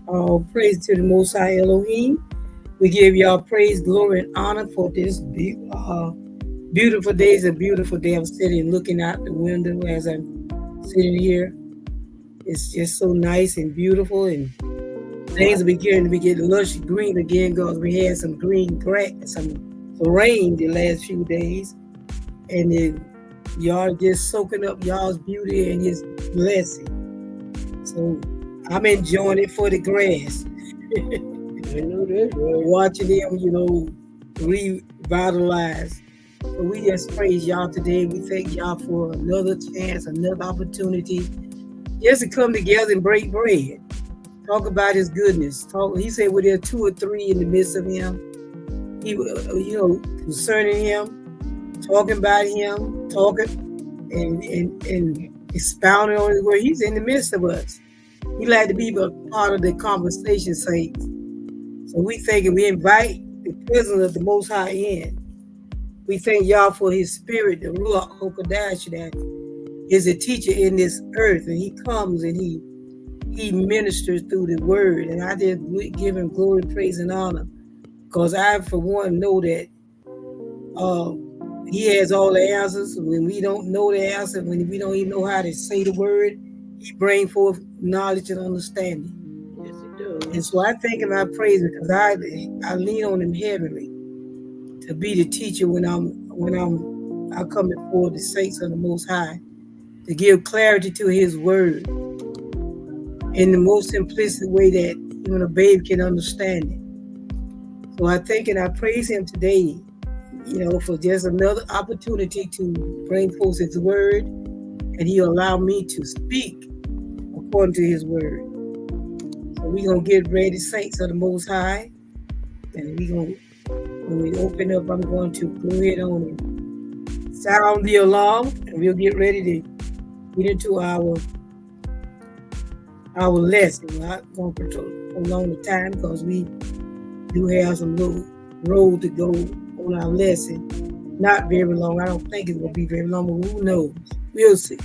All praise to the Most High Elohim. We give y'all praise, glory, and honor for this beautiful day. It's a beautiful day. I'm sitting looking out the window as I'm sitting here. It's just so nice and beautiful, and things are beginning to be getting lush green again because we had some green grass, some rain the last few days, and y'all just soaking up y'all's beauty and His blessing. So I'm enjoying it for the grass. I know that's right. Watching them, revitalize. So we just praise y'all today. We thank y'all for another chance, another opportunity, just to come together and break bread. Talk about His goodness. He said, "Were there two or three in the midst of Him?" He, concerning Him, talking about Him, talking and expounding on His word. He's in the midst of us. We like to be a part of the conversation, saints. So we invite the presence of the Most High in. We thank y'all for His Spirit, the Ruach HaKodesh, that is a teacher in this earth, and He comes and He ministers through the Word. And I just give Him glory, praise, and honor, because I, for one, know that He has all the answers. When we don't know the answer, when we don't even know how to say the word, He brings forth knowledge and understanding. Yes, He does. And so I thank Him, I praise Him, because I lean on Him heavily to be the teacher when I come before the saints of the Most High, to give clarity to His word in the most simplistic way that even a babe can understand it. So I thank and I praise Him today, for just another opportunity to bring forth His word, and He allowed me to speak according to His word. So we're going to get ready, saints of the Most High, and when we open up, I'm going to go ahead on and sound the alarm, and we'll get ready to get into our lesson. We're not going to prolong the time because we do have some little road to go on our lesson. Not very long. I don't think it's going to be very long, but who knows? We'll see.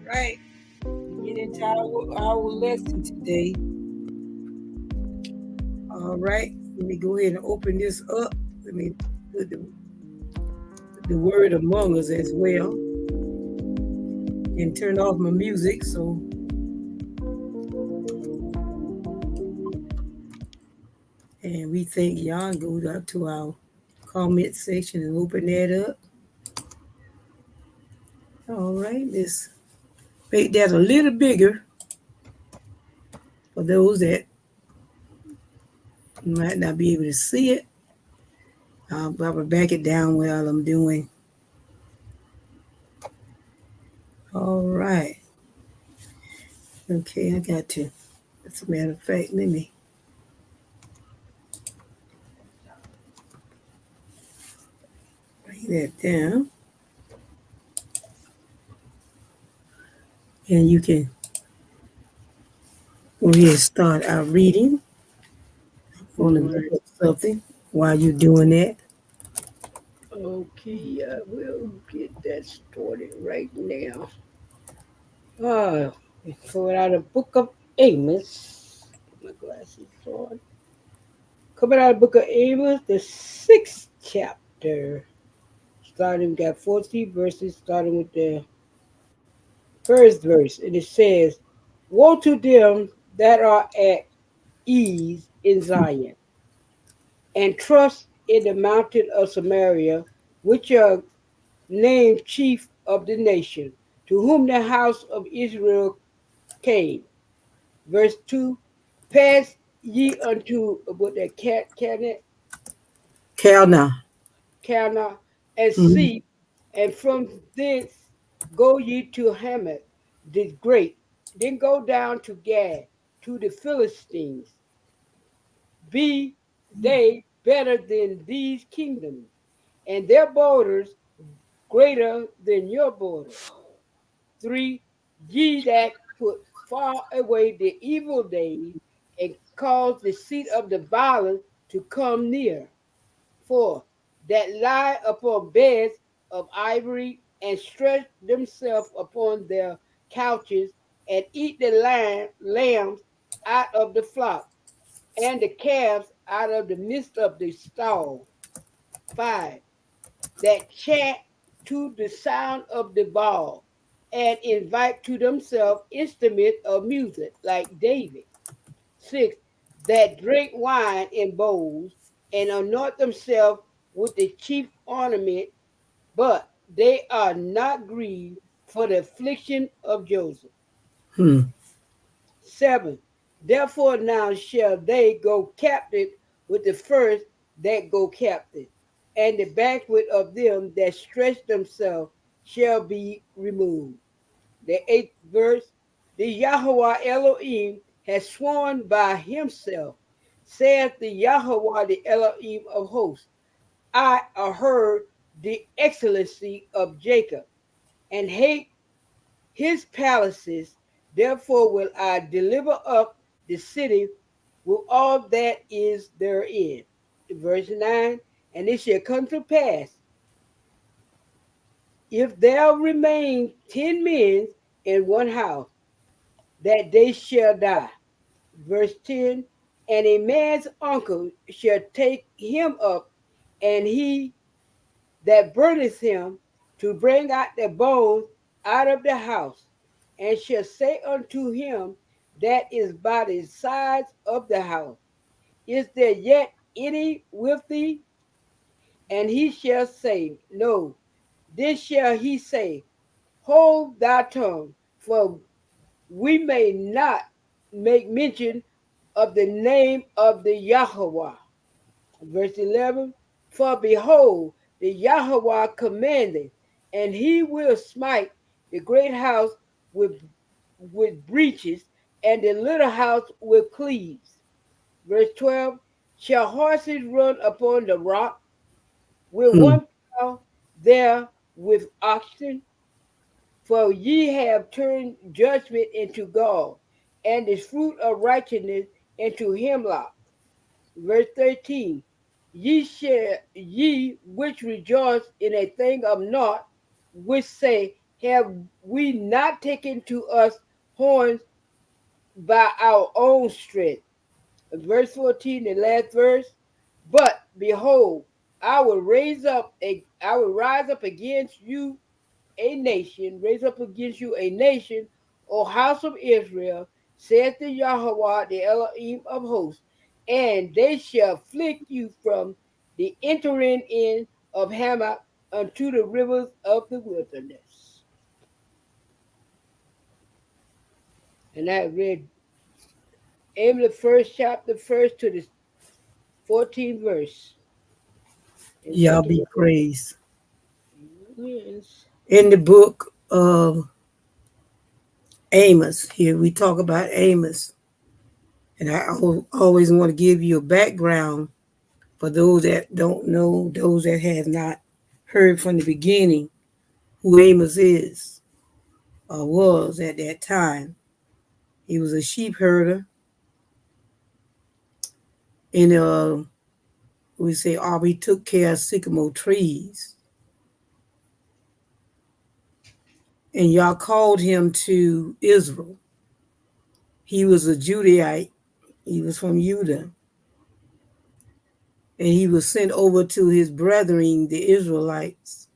Right. Get into our lesson today. All right. Let me go ahead and open this up. Let me put the word among us as well, and turn off my music. So and we thank y'all, and go up to our comment section and open that up. All right, let's make that a little bigger for those that might not be able to see it. I'll back it down while I'm doing All right. Okay, I got to. As a matter of fact, let me write that down. And you can go ahead and start our reading. I All want to right. look up something while you're doing that. Okay, I will get that started right now. Ah, we coming out of the book of Amos. Get my glasses on. Coming out of the book of Amos, the sixth chapter. Starting, got 14 verses, starting with the first verse. And it says, woe to them that are at ease in Zion, and trust in the mountain of Samaria, which are named chief of the nation, to whom the house of Israel came. Verse 2, pass ye unto what that Calna. Cana, and Mhm. see, and from thence go ye to Hamath the great, then go down to Gad, to the Philistines. Be they better than these kingdoms, and their borders greater than your borders. 3, ye that put far away the evil days, and cause the seat of the violent to come near. 4, that lie upon beds of ivory, and stretch themselves upon their couches, and eat the lambs out of the flock, and the calves out of the midst of the stall. 5, that chant to the sound of the ball, and invite to themselves instruments of music like David. 6, that drink wine in bowls, and anoint themselves with the chief ornament, but they are not grieved for the affliction of Joseph. Hmm. 7, therefore now shall they go captive with the first that go captive, and the banquet of them that stretch themselves shall be removed. The eighth verse, the Yahweh Elohim has sworn by himself, saith the Yahweh the Elohim of hosts, I heard the excellency of Jacob, and hate his palaces, therefore will I deliver up the city with all that is therein. Verse 9, and it shall come to pass, if there remain 10 men in one house, that they shall die. Verse 10, and a man's uncle shall take him up, and he that burneth him, to bring out the bones out of the house, and shall say unto him that is by the sides of the house, is there yet any with thee? And he shall say, no. Then shall he say, hold thy tongue, for we may not make mention of the name of the Yahweh. Verse 11, for behold, the Yahweh commanded, and he will smite the great house with breaches, and the little house with cleaves. Verse 12, shall horses run upon the rock? Will Hmm. one plow there with oxen? For ye have turned judgment into gall, and the fruit of righteousness into hemlock. Verse 13, ye which rejoice in a thing of naught, which say, have we not taken to us horns by our own strength? Verse 14, the last verse, but behold, I will rise up against you a nation, raise up against you a nation, O house of Israel, saith the Yahweh, the Elohim of hosts, and they shall afflict you from the entering in of Hamath unto the rivers of the wilderness. And I read Amos the first chapter, first to the 14th verse. And Y'all thank you be for praised. yes. In the book of Amos. Here we talk about Amos. And I always want to give you a background for those that don't know, those that have not heard from the beginning who Amos is or was at that time. He was a sheep herder in we say, he took care of sycamore trees. And y'all called him to Israel. He was a Judahite. He was from Judah. And he was sent over to his brethren, the Israelites,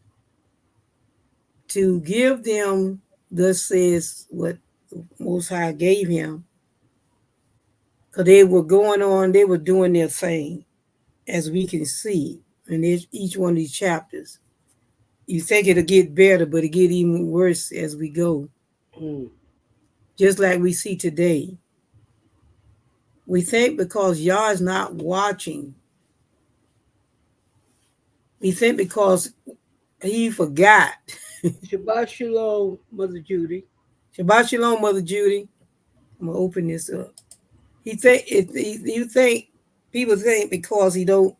to give them, thus says what the Most High gave him. Because they were going on, they were doing their thing, as we can see in each one of these chapters. You think it'll get better, but it get even worse as we go. Mm. Just like we see today. We think because Yah is not watching. We think because he forgot. Shabbat Shalom, Mother Judy. Shabbat Shalom, Mother Judy. I'm gonna open this up. You think people think because he don't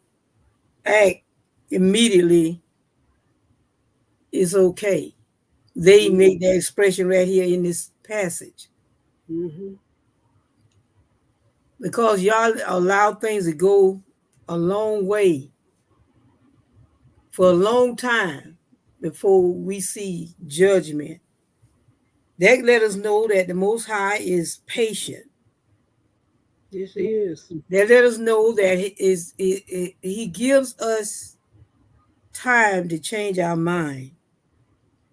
act immediately is okay. They Mm. make that expression right here in this passage. Mm-hmm. Because y'all allow things to go a long way for a long time before we see judgment. That let us know that the Most High is patient. Yes, he is. That let us know that he gives us time to change our mind.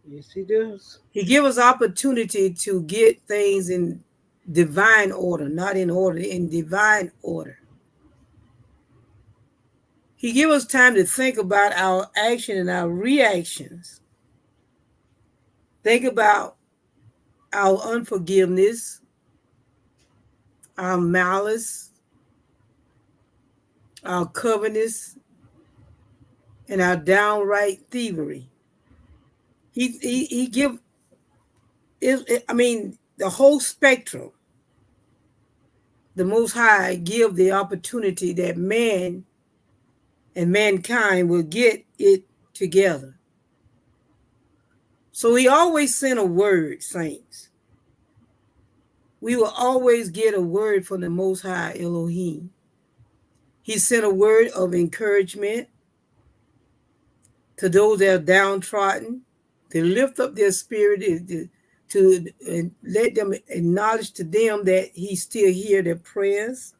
Yes, he does. He gives us opportunity to get things in divine order, not in order, in divine order. He gives us time to think about our action and our reactions. Think about our unforgiveness, our malice, our covetousness, and our downright thievery. He give I mean the whole spectrum. The Most High give the opportunity that man and mankind will get it together. So he always sent a word, saints. We will always get a word from the Most High Elohim. He sent a word of encouragement to those that are downtrodden, to lift up their spirit, to let them acknowledge to them that he still hear their prayers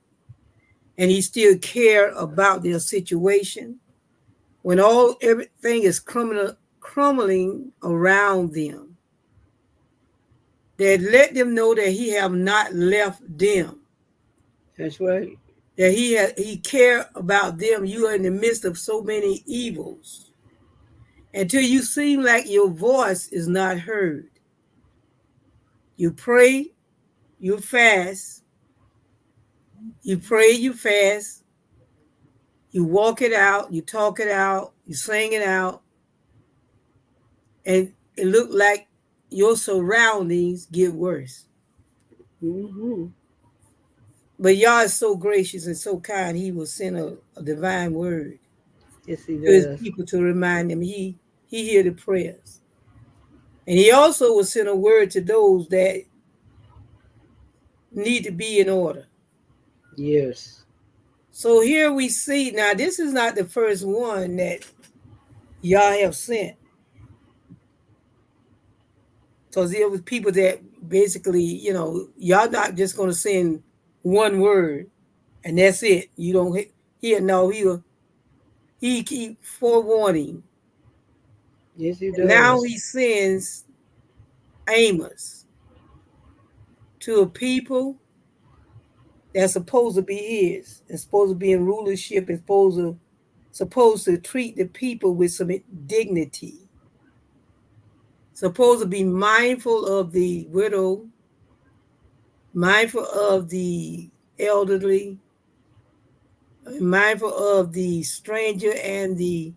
and he still care about their situation. When everything is crumbling around them, that let them know that he have not left them, That's right. that he care about them. You are in the midst of so many evils. Until you seem like your voice is not heard. You pray, you fast, you pray, you fast, you walk it out, you talk it out, you sing it out, and it look like your surroundings get worse. Mm-hmm. But Yah is so gracious and so kind, he will send a divine word Yes, he to his does. people to remind them he hear the prayers. And he also will send a word to those that need to be in order. Yes. So here we see, now this is not the first one that y'all have sent. Because there was people that basically, y'all not just going to send one word and that's it. You don't hear, no, he keep forewarning. Yes, he And now does. he sends Amos to a people that's supposed to be his, and supposed to be in rulership, and supposed to treat the people with some dignity. Supposed to be mindful of the widow, mindful of the elderly, mindful of the stranger and the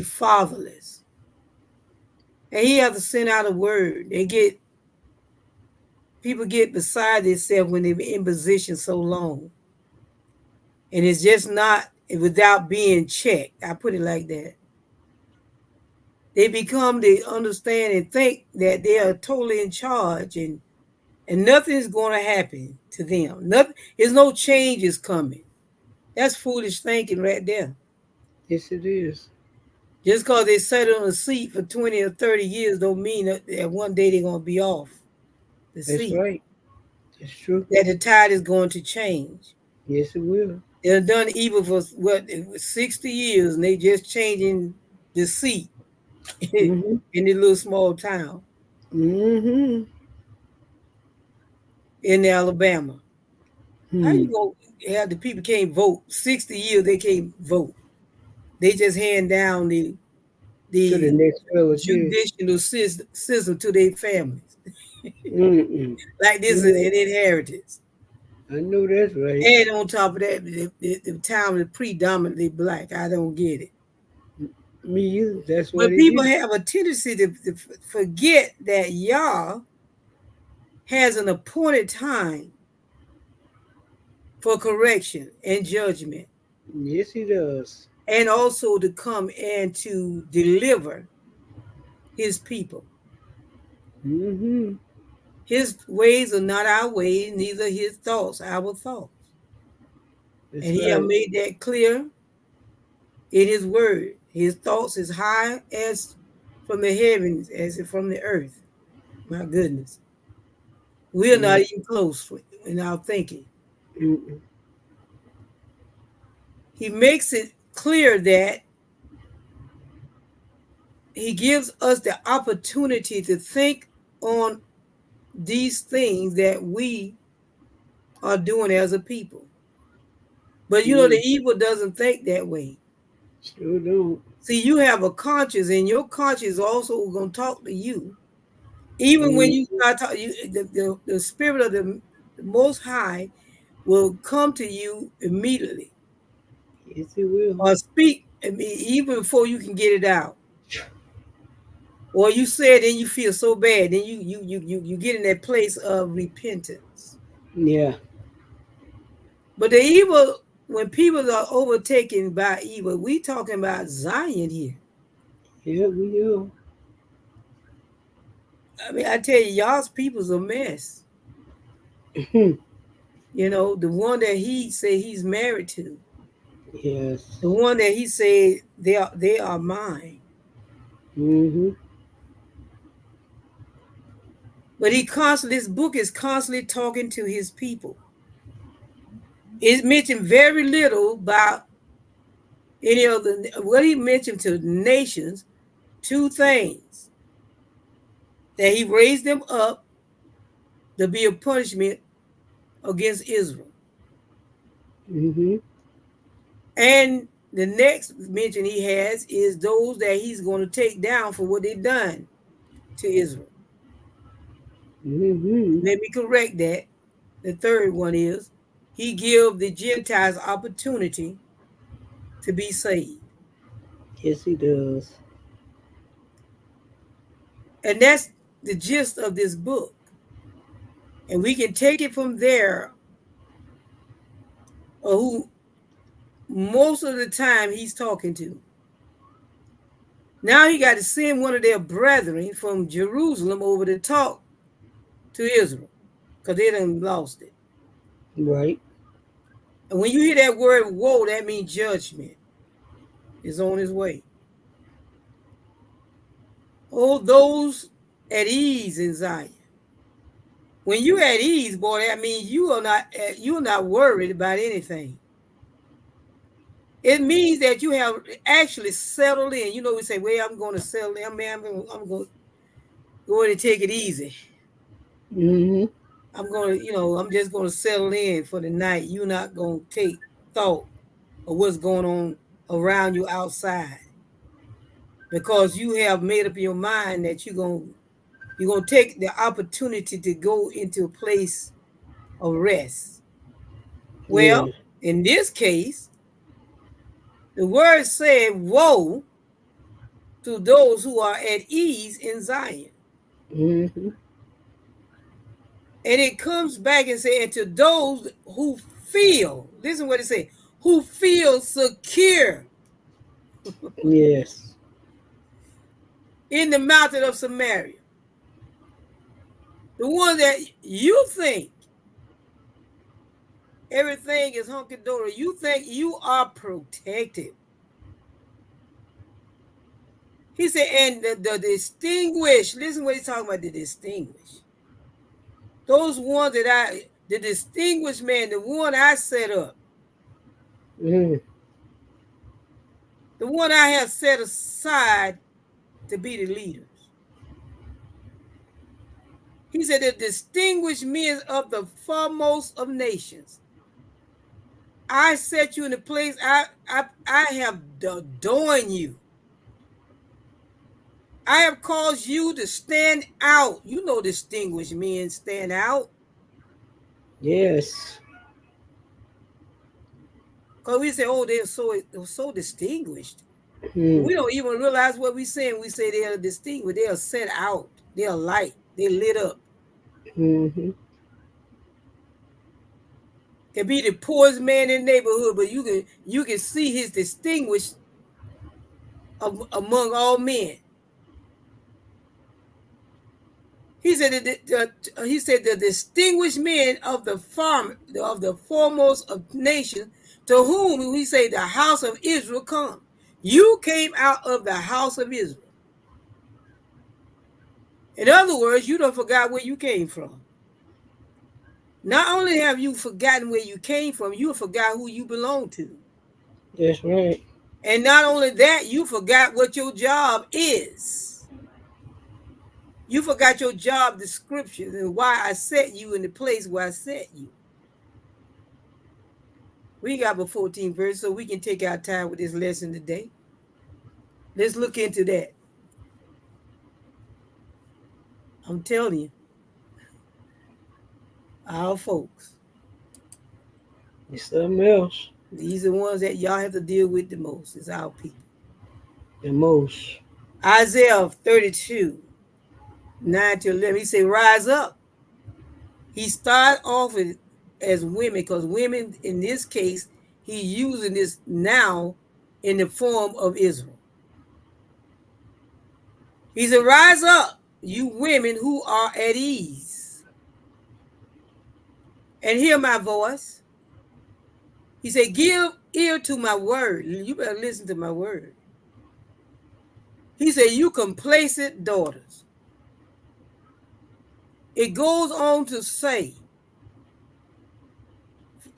fatherless. And he has to send out a word. People get beside themselves when they're in position so long. And it's just not without being checked. I put it like that. They become, they understand and think that they are totally in charge, and nothing is going to happen to them. Nothing, there's no changes coming. That's foolish thinking right there. Yes, it is. Just because they sat on a seat for 20 or 30 years don't mean that one day they're going to be off the That's seat, right. That's true. that the tide is going to change. Yes, it will. They've done evil for what, 60 years, and they just changing the seat Mm-hmm. in the little small town Mm-hmm. in Alabama. How Hmm. you going to have the people can't vote? 60 years they can't vote. They just hand down To the the next relative. judicial system to their families. Mm-mm. Like this You is know, an inheritance. I know that's right. And on top of that, the town is predominantly black. I don't get it. Me either. That's what But it people is. have a tendency to forget that Yah has an appointed time for correction and judgment, Yes, he does. and also to come and to deliver his people. Mm-hmm. His ways are not our ways, neither his thoughts our thoughts. And That's he have right. made that clear in his word. His thoughts is high as from the heavens as from the earth. My goodness. We are not Yeah. even close in our thinking. Mm-mm. He makes it clear that he gives us the opportunity to think on these things that we are doing as a people. But you know, the Mm. evil doesn't think that way. Sure don't. See, you have a conscience, and your conscience also going to talk to you. Even when Mm. you start talking, the spirit of the Most High will come to you immediately Yes, he will. or speak, I mean, even before you can get it out. Or you say it and you feel so bad, then you get in that place of repentance. Yeah. But the evil, when people are overtaken by evil, we talking about Zion here. Yeah, we do. I mean, I tell you, y'all's people's a mess. You know, the one that he say he's married to, Yes. the one that he said they are mine. Mm-hmm. But this book is constantly talking to his people. It mentioned very little about any of what he mentioned to nations, two things: that he raised them up to be a punishment against Israel. Mm-hmm. And the next mention he has is those that he's going to take down for what they've done to Israel. Mm-hmm. Let me correct that. The third one is he give the Gentiles opportunity to be saved. Yes, he does. And that's the gist of this book. And we can take it from there, or who most of the time he's talking to. Now he got to send one of their brethren from Jerusalem over to talk to Israel because they done lost it. Right. And when you hear that word woe, that means judgment is on its way. Oh, those at ease in Zion. When you at ease, boy, that means you are not worried about anything. It means that you have actually settled in. You know, we say, "Well, I'm going to settle in. I'm going to go in and take it easy. Mm-hmm. I'm going to, I'm just going to settle in for the night. You're not going to take thought of what's going on around you outside because you have made up your mind that you're gonna take the opportunity to go into a place of rest. Yeah. Well, in this case, the word said woe, to those who are at ease in Zion. Mm-hmm. And it comes back and says, and to those who feel, listen what it says, who feel secure Yes. in the mountain of Samaria. The one that you think everything is hunky-dory. You think you are protected. He said, and the distinguished, listen what he's talking about, the distinguished. Those ones the distinguished man, the one I set up, Mm. the one I have set aside to be the leaders. He said, the distinguished men of the foremost of nations. I set you in the place, I have adorned you. I have caused you to stand out. You know, distinguished men stand out. Yes. Because we say, oh, they're so distinguished. But Mm. we don't even realize what we're saying. We say they are distinguished. They are set out. They are light. They're lit up. Mm-hmm. Can be the poorest man in the neighborhood, but you can see his distinguished among all men. He said the distinguished men of the foremost of nations, to whom we say the house of Israel come. You came out of the house of Israel. In other words, you don't forgot where you came from. Not only have you forgotten where you came from, you forgot who you belong to. That's right. And not only that, you forgot what your job is. You forgot your job description and why I set you in the place where I set you. We got about 14 verses, so we can take our time with this lesson today. Let's look into that. I'm telling you, our folks, It's something else. these are the ones that y'all have to deal with the most, is our people. The most. Isaiah 32, 9 to 11, he said, rise up. He started off with, as women, because women, in this case, he's using this now in the form of Israel. He said, rise up, you women who are at ease, and hear my voice. He said, give ear to my word. You better listen to my word. He said, you complacent daughters. It goes on to say,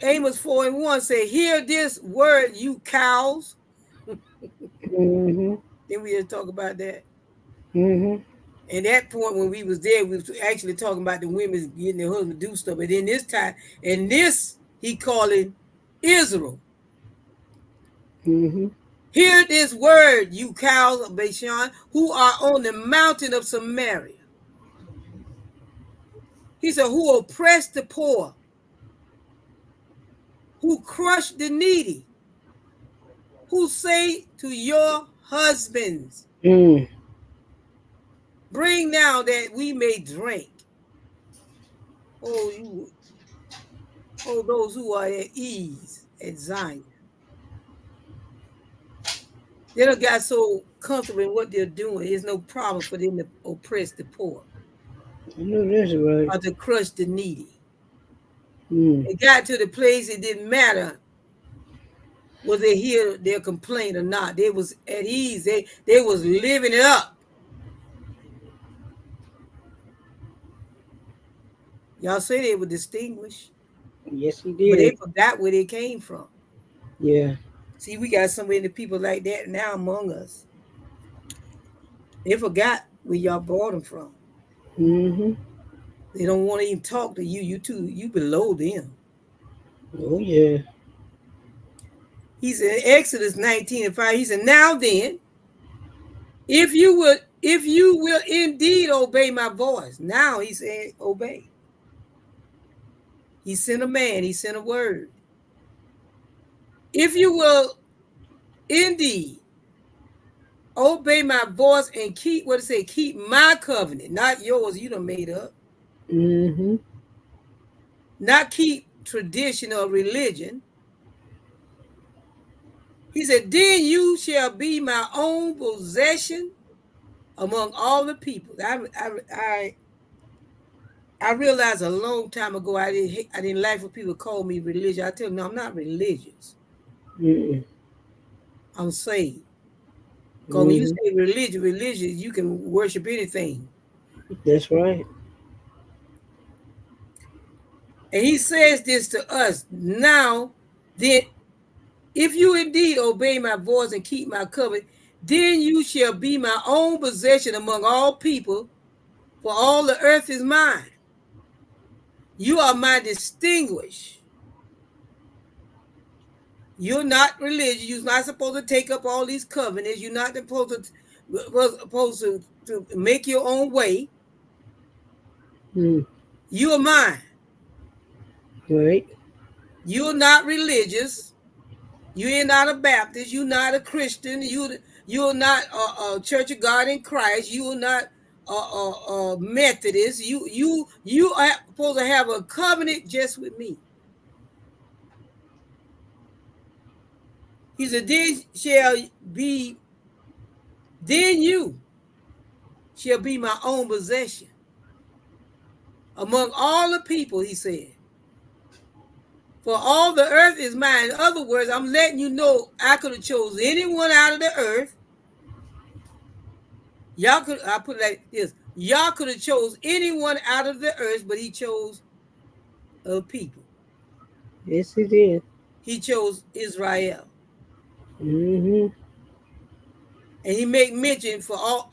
Amos 4:1 say, hear this word, you cows. Mm-hmm. Then we had to talk about that. Mm-hmm. And that point when we was there, we was actually talking about the women getting their husband to do stuff. But then this time, and this he calling Israel. Mm-hmm. Hear this word, you cows of Bashan, who are on the mountain of Samaria. He said, who oppress the poor, who crush the needy, who say to your husbands, Mm. bring now that we may drink. Oh, those who are at ease at Zion. They don't got so comfortable in what they're doing. There's no problem for them to oppress the poor I know that's right. or to crush the needy. Mm. It got to the place it didn't matter was they hear their complaint or not. They was at ease. They was living it up. Y'all say they were distinguished, Yes, he but they did. forgot where they came from. Yeah. See, we got so many people like that now among us. They forgot where y'all brought them from. Mm-hmm. They don't want to even talk to you. You below them. Oh yeah. He said, Exodus 19:5, he said, now then, if you will indeed obey my voice. Now he said, obey. He sent a man, he sent a word. If you will indeed obey my voice and keep what it say, keep my covenant, not yours. You done made up. Mm-hmm. Not keep tradition or religion. He said, then you shall be my own possession among all the people. I realized a long time ago I didn't like when people call me religious. I tell them, no, I'm not religious. Mm-mm. I'm saved. Because when you Mm-hmm. say religion, you can worship anything. That's right. And he says this to us now, then if you indeed obey my voice and keep my covenant, then you shall be my own possession among all people, for all the earth is mine. You are my distinguished. You're not religious. You're not supposed to take up all these covenants. You're not supposed to make your own way. Mm. You are mine. Right. You're not religious. You're not a Baptist. You're not a Christian. You're not a Church of God in Christ. You're not a Methodist. You are supposed to have a covenant just with me. He said, then you shall be my own possession among all the people, he said. For all the earth is mine. In other words, I'm letting you know I could have chosen anyone out of the earth. I put it like this. Y'all could have chose anyone out of the earth, but he chose a people. Yes, he did. He chose Israel. Mm-hmm. And he made mention for all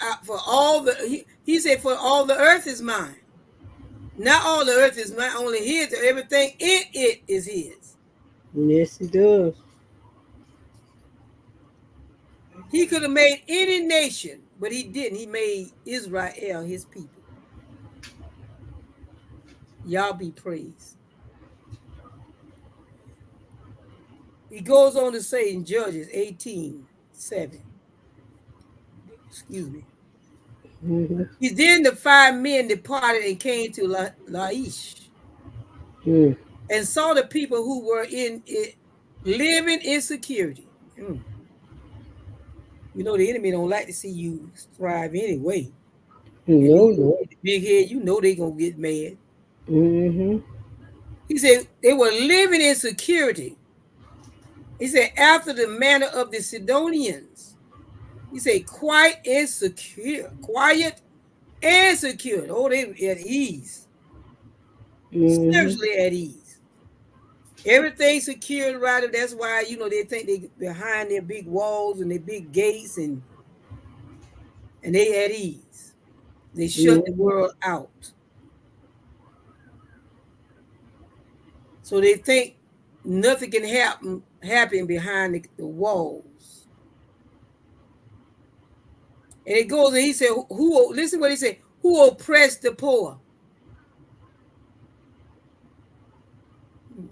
he said, for all the earth is mine. Not all the earth is mine, only his. Everything in it is his. Yes, he does. He could have made any nation, but he didn't. He made Israel his people. Y'all be praised. He goes on to say in Judges 18:7. Excuse me. Mm-hmm. He then the 5 men departed and came to Laish Mm. and saw the people who were in it living in security. You know the enemy don't like to see you thrive anyway. And then No, you no. get the big head, you know they gonna get mad. Mm-hmm. He said they were living in security. He said after the manner of the Sidonians. He said quiet and secure. Quiet and secure. Oh, they at ease. Mm-hmm. Spiritually at ease. Everything's secured right. That's why they think they behind their big walls and their big gates and they at ease. They shut the Mm-hmm. world out. So they think nothing can happen behind the walls. And it goes and he said, who listen what he said, who oppressed the poor?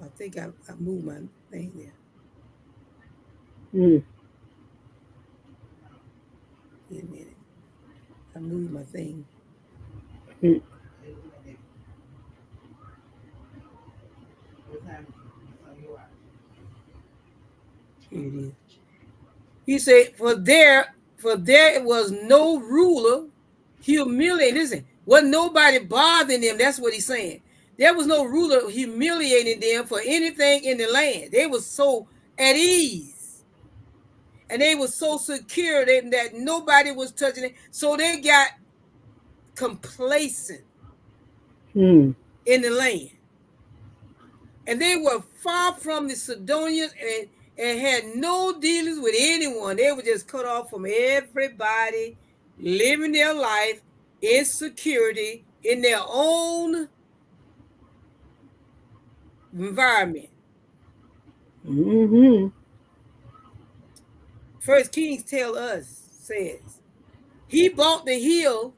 I think I moved my thing there. Mm. Wait a minute. I moved my thing. Mm. Here it is. He said, for there was no ruler humiliating. Listen, wasn't nobody bothering them. That's what he's saying. There was no ruler humiliating them for anything in the land. They were so at ease. And they were so secure that nobody was touching it. So they got complacent Mm. in the land. And they were far from the Sidonians and had no dealings with anyone. They were just cut off from everybody, living their life in security in their own environment. Mm-hmm. First Kings says, he bought the hill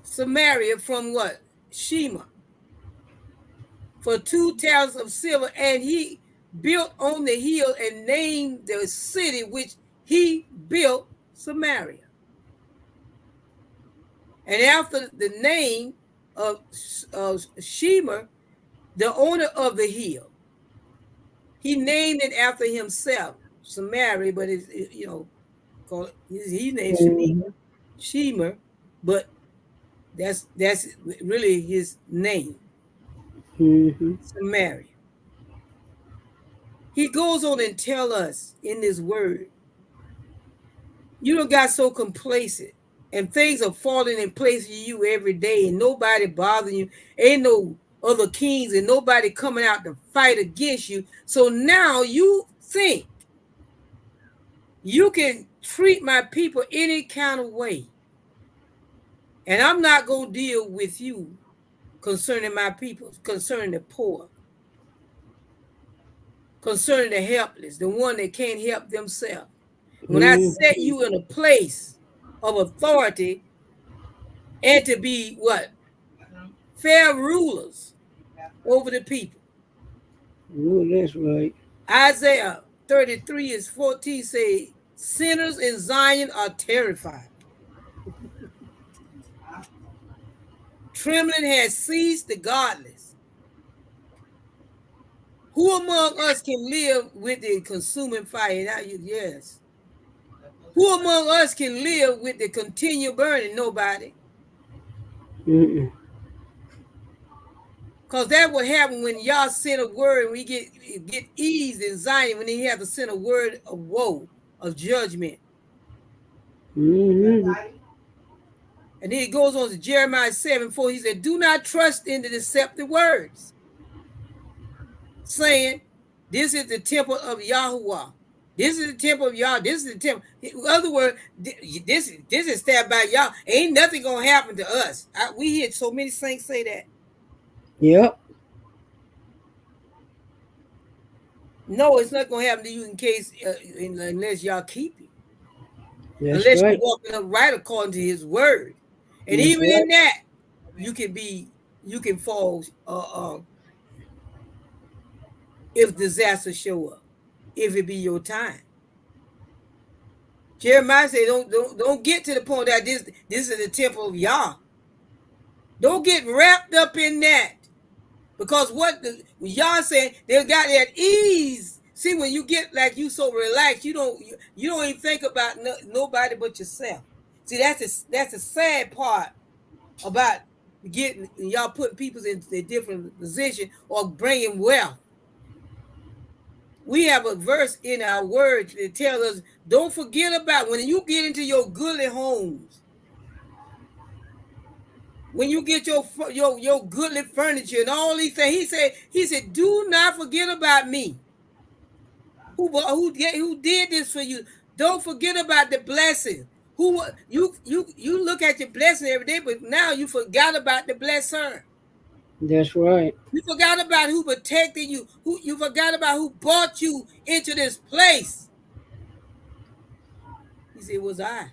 Samaria from what? Shema for 2 talents of silver, and he built on the hill and named the city which he built Samaria. And after the name of Shemer, the owner of the hill, he named it after himself, Samaria, but it's, called he named Shemer, but that's really his name, Samaria. He goes on and tell us in this word, you don't got so complacent and things are falling in place for you every day and nobody bothering you. Ain't no other kings and nobody coming out to fight against you. So now you think you can treat my people any kind of way. And I'm not going to deal with you concerning my people, concerning the poor, concerning the helpless, the one that can't help themselves. When I set you in a place of authority and to be what? Fair rulers over the people. Oh, that's right. Isaiah 33:14 say, sinners in Zion are terrified. Trembling has seized the godless. Who among us can live with the consuming fire? Now, yes. Who among us can live with the continual burning? Nobody. Because that would happen when y'all send a word and we get ease in Zion when they have to send a word of woe, of judgment. And then he goes on to Jeremiah 7:4. He said, do not trust in the deceptive words, saying, this is the temple of Yahuwah. This is the temple of Yah. This is the temple. In other words, this is established by Yah. Ain't nothing going to happen to us. We hear so many saints say that. Yep. No, it's not going to happen to you in case, unless y'all keep it. That's unless right. you're walking upright according to his word. And That's even right. in that, you can fall if disaster show up, if it be your time. Jeremiah said, don't get to the point that this is the temple of Yah. Don't get wrapped up in that. Because what Yah said, they got that ease. See, when you get like you so relaxed, you don't even think about nobody but yourself. See, that's the sad part about getting y'all putting people in a different position or bringing wealth. We have a verse in our word that tells us, don't forget about when you get into your goodly homes, when you get your goodly furniture and all these things. He said, do not forget about me. Who did this for you? Don't forget about the blessing. You look at your blessing every day, but now you forgot about the blesser. That's right. You forgot about who protected you. You forgot about who brought you into this place. He said, it was I.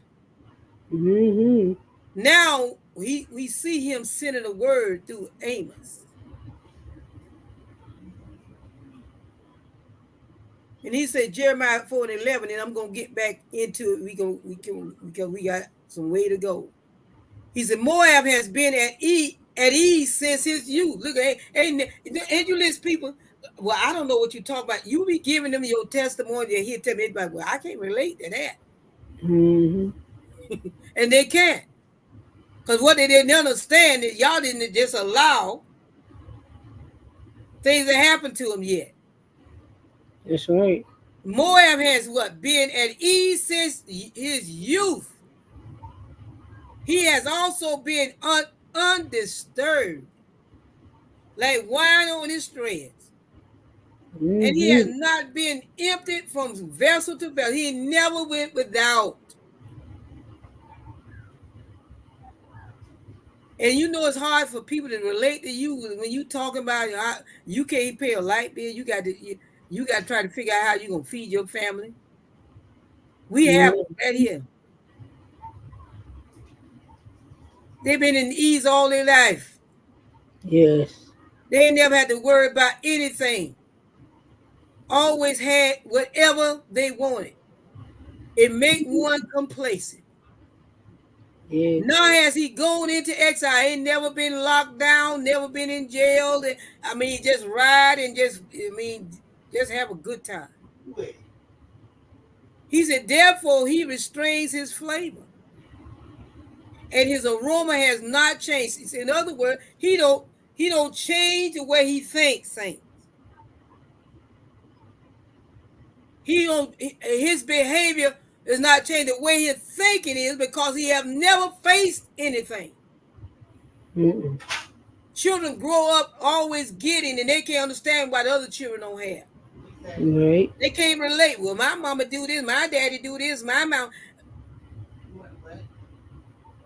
Now we see him sending a word through Amos. And he said, Jeremiah 4:11, and I'm gonna get back into it. We got some way to go. He said, Moab has been at ease since his youth. Look, ain't you listen, people? Well, I don't know what you're talking about. You be giving them your testimony, and he'll tell me, well, I can't relate to that. And they can't. Because what they didn't understand is y'all didn't just allow things that happened to them yet. That's right. Moab has been at ease since his youth. He has also been undisturbed, like wine on his threads. And he has not been emptied from vessel to vessel. He never went without. And it's hard for people to relate to you when you talking about you can't pay a light bill. You got to try to figure out how you're going to feed your family. We have right here. They've been in ease all their life. Yes. They never had to worry about anything. Always had whatever they wanted. It make one complacent. Yeah. Now has he gone into exile? Ain't never been locked down, never been in jail. I mean, just ride and just have a good time. He said, therefore, he restrains his flavor, and his aroma has not changed. In other words, he don't change the way he thinks, saints. His behavior is not changed. The way his thinking is because he have never faced anything. Mm-mm. Children grow up always getting, and they can't understand why the other children don't have. Right. They can't relate. Well, my mama do this, my daddy do this, my mom.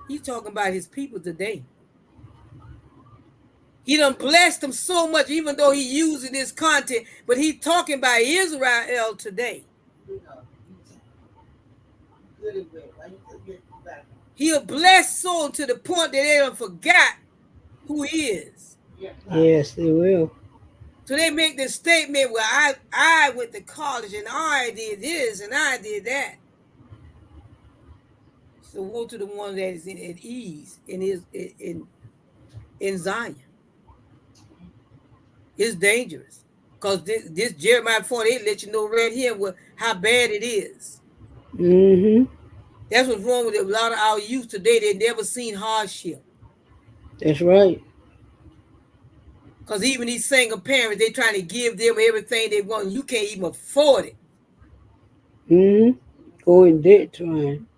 He's talking about his people today. He done blessed them so much, even though he using this content, but he's talking about Israel today. He'll bless so to the point that they done forgot who he is. Yes, they will. So they make this statement where I went to college and I did this and I did that. So woe to the one that is at ease in Zion. It's dangerous. Because this Jeremiah 48 let you know right here how bad it is. Mm-hmm. That's what's wrong with a lot of our youth today. They never seen hardship. That's right. Because even these single parents, they trying to give them everything they want. You can't even afford it. Mm-hmm. Go in debt trying.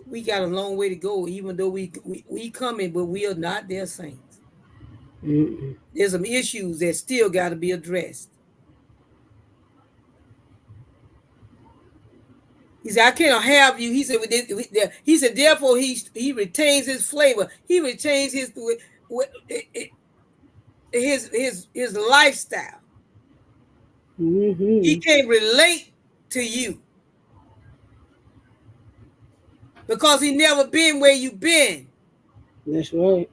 We got a long way to go, even though we coming, but we are not their saints. Mm-mm. There's some issues that still got to be addressed. He said, I cannot have you. He said, therefore he retains his flavor. He retains his lifestyle. Mm-hmm. He can't relate to you because he never been where you been. That's right.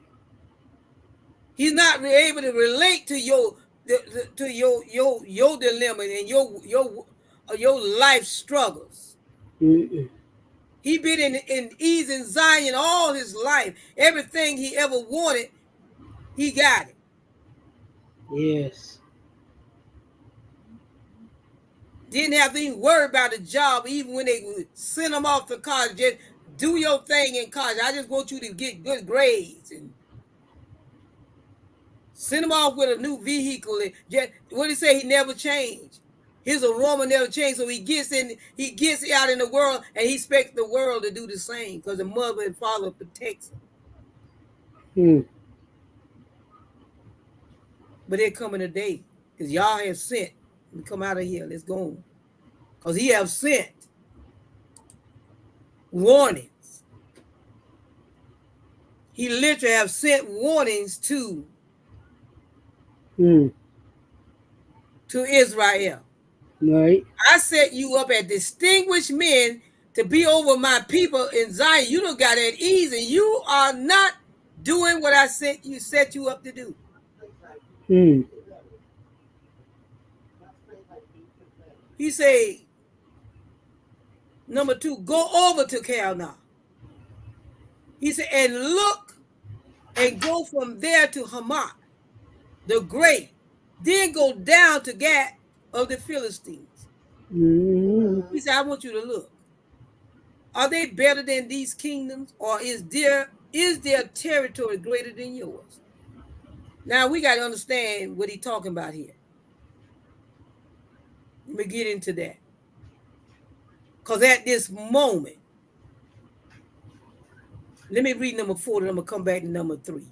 He's not able to relate to your dilemma and your life struggles. Mm-mm. He been in ease in Zion all his life. Everything he ever wanted, he got it. Yes. Didn't have to even worry about the job, even when they would send him off to college. Just do your thing in college. I just want you to get good grades and send him off with a new vehicle. And just what did he say? He never changed. His aroma never changed. So he gets out in the world, and he expects the world to do the same because the mother and father protects him. But there coming a day because y'all have sent. Come out of here. Let's go. Because he have sent warnings. He literally have sent warnings to Israel. Right. I set you up as distinguished men to be over my people in Zion. You don't got that ease, and you are not doing what I set you up to do. He say, number 2, go over to Calna. He said, and look and go from there to Hamath, the great, then go down to Gad of the Philistines. He said, I want you to look. Are they better than these kingdoms, or is their territory greater than yours? Now we got to understand what he's talking about here. Let me get into that. Because at this moment, let me read number 4, and I'm going to come back to number 3.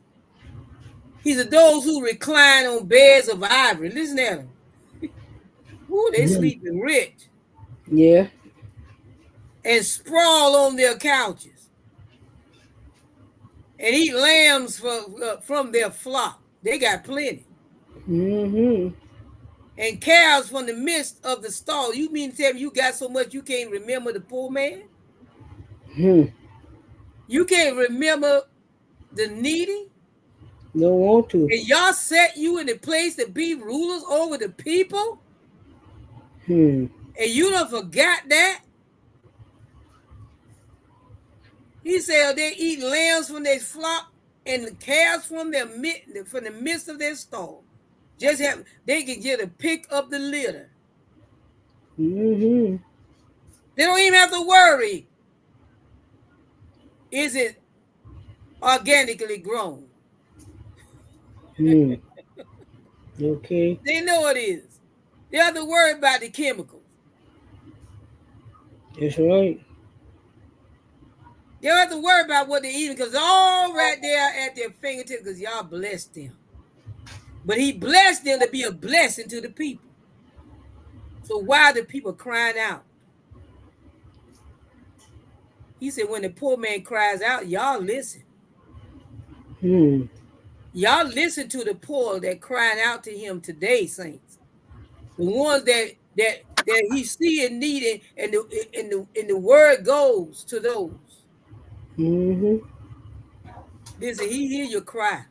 He said, those who recline on beds of ivory. Listen at them. Ooh, they sleeping rich. Yeah. And sprawl on their couches. And eat lambs from their flock. They got plenty. Mm-hmm. And calves from the midst of the stall. You mean to tell me you got so much you can't remember the poor man? You can't remember the needy? Don't want to. And y'all set you in the place to be rulers over the people? Hmm. And you done forgot that? He said they eat lambs from their flock and the calves from from the midst of their stall. Just have they can get a pick up the litter. Mm-hmm. They don't even have to worry. Is it organically grown? Hmm. Okay. They know it is. They have to worry about the chemicals. That's right. They don't have to worry about what they're eating because all right there at their fingertips because y'all blessed them. But he blessed them to be a blessing to the people. So why are the people crying out? He said, when the poor man cries out, y'all listen. Hmm. Y'all listen to the poor that crying out to him today, saints. The ones that he see and needing, and the word goes to those. Mm-hmm. Listen, he hear your cry.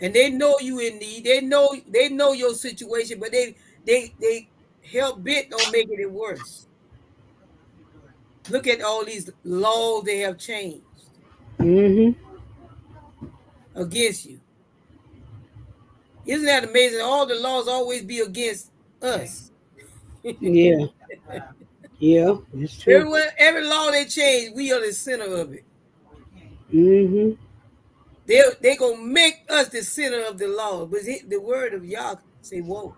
And they know you in need. They know your situation, but they hell bent on making it worse. Look at all these laws they have changed Mm-hmm. against you. Isn't that amazing? All the laws always be against us. Yeah. Yeah. It's true. Every law they change, we are the center of it. Mm-hmm. They gonna make us the center of the law. But the word of Yah say, "Woe,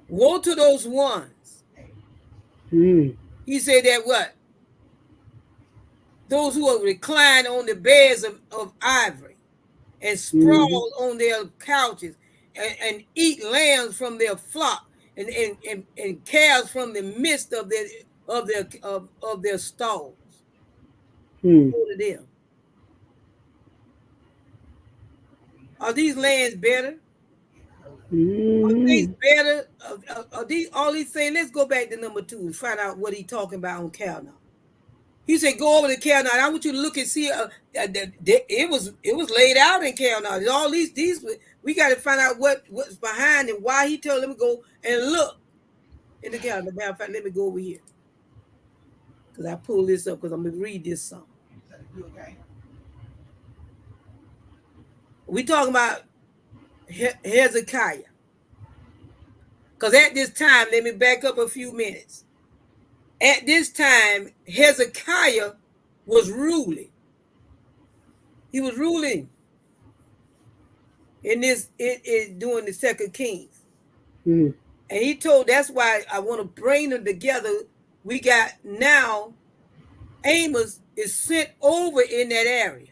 woe to those ones." Hmm. He said that what those who are reclined on the beds of ivory and Mm-hmm. sprawl on their couches and eat lambs from their flock and calves from the midst of their stalls. Hmm. Go to them. Are these lands better? Are things Mm-hmm. better? Are these all these things? Let's go back to number 2 and find out what he's talking about on Cal now. He said, "Go over to Cal now. I want you to look and see. It was laid out in Cal now. All these we got to find out what's behind and why he told them to go and look in the Cal. Matter of fact, let me go over here because I pulled this up because I'm gonna read this song. We talking about Hezekiah because at this time, let me back up a few minutes. At this time, Hezekiah was ruling. He was ruling in this during the Second Kings. Hmm. And he told that's why I want to bring them together. We got now Amos is sent over in that area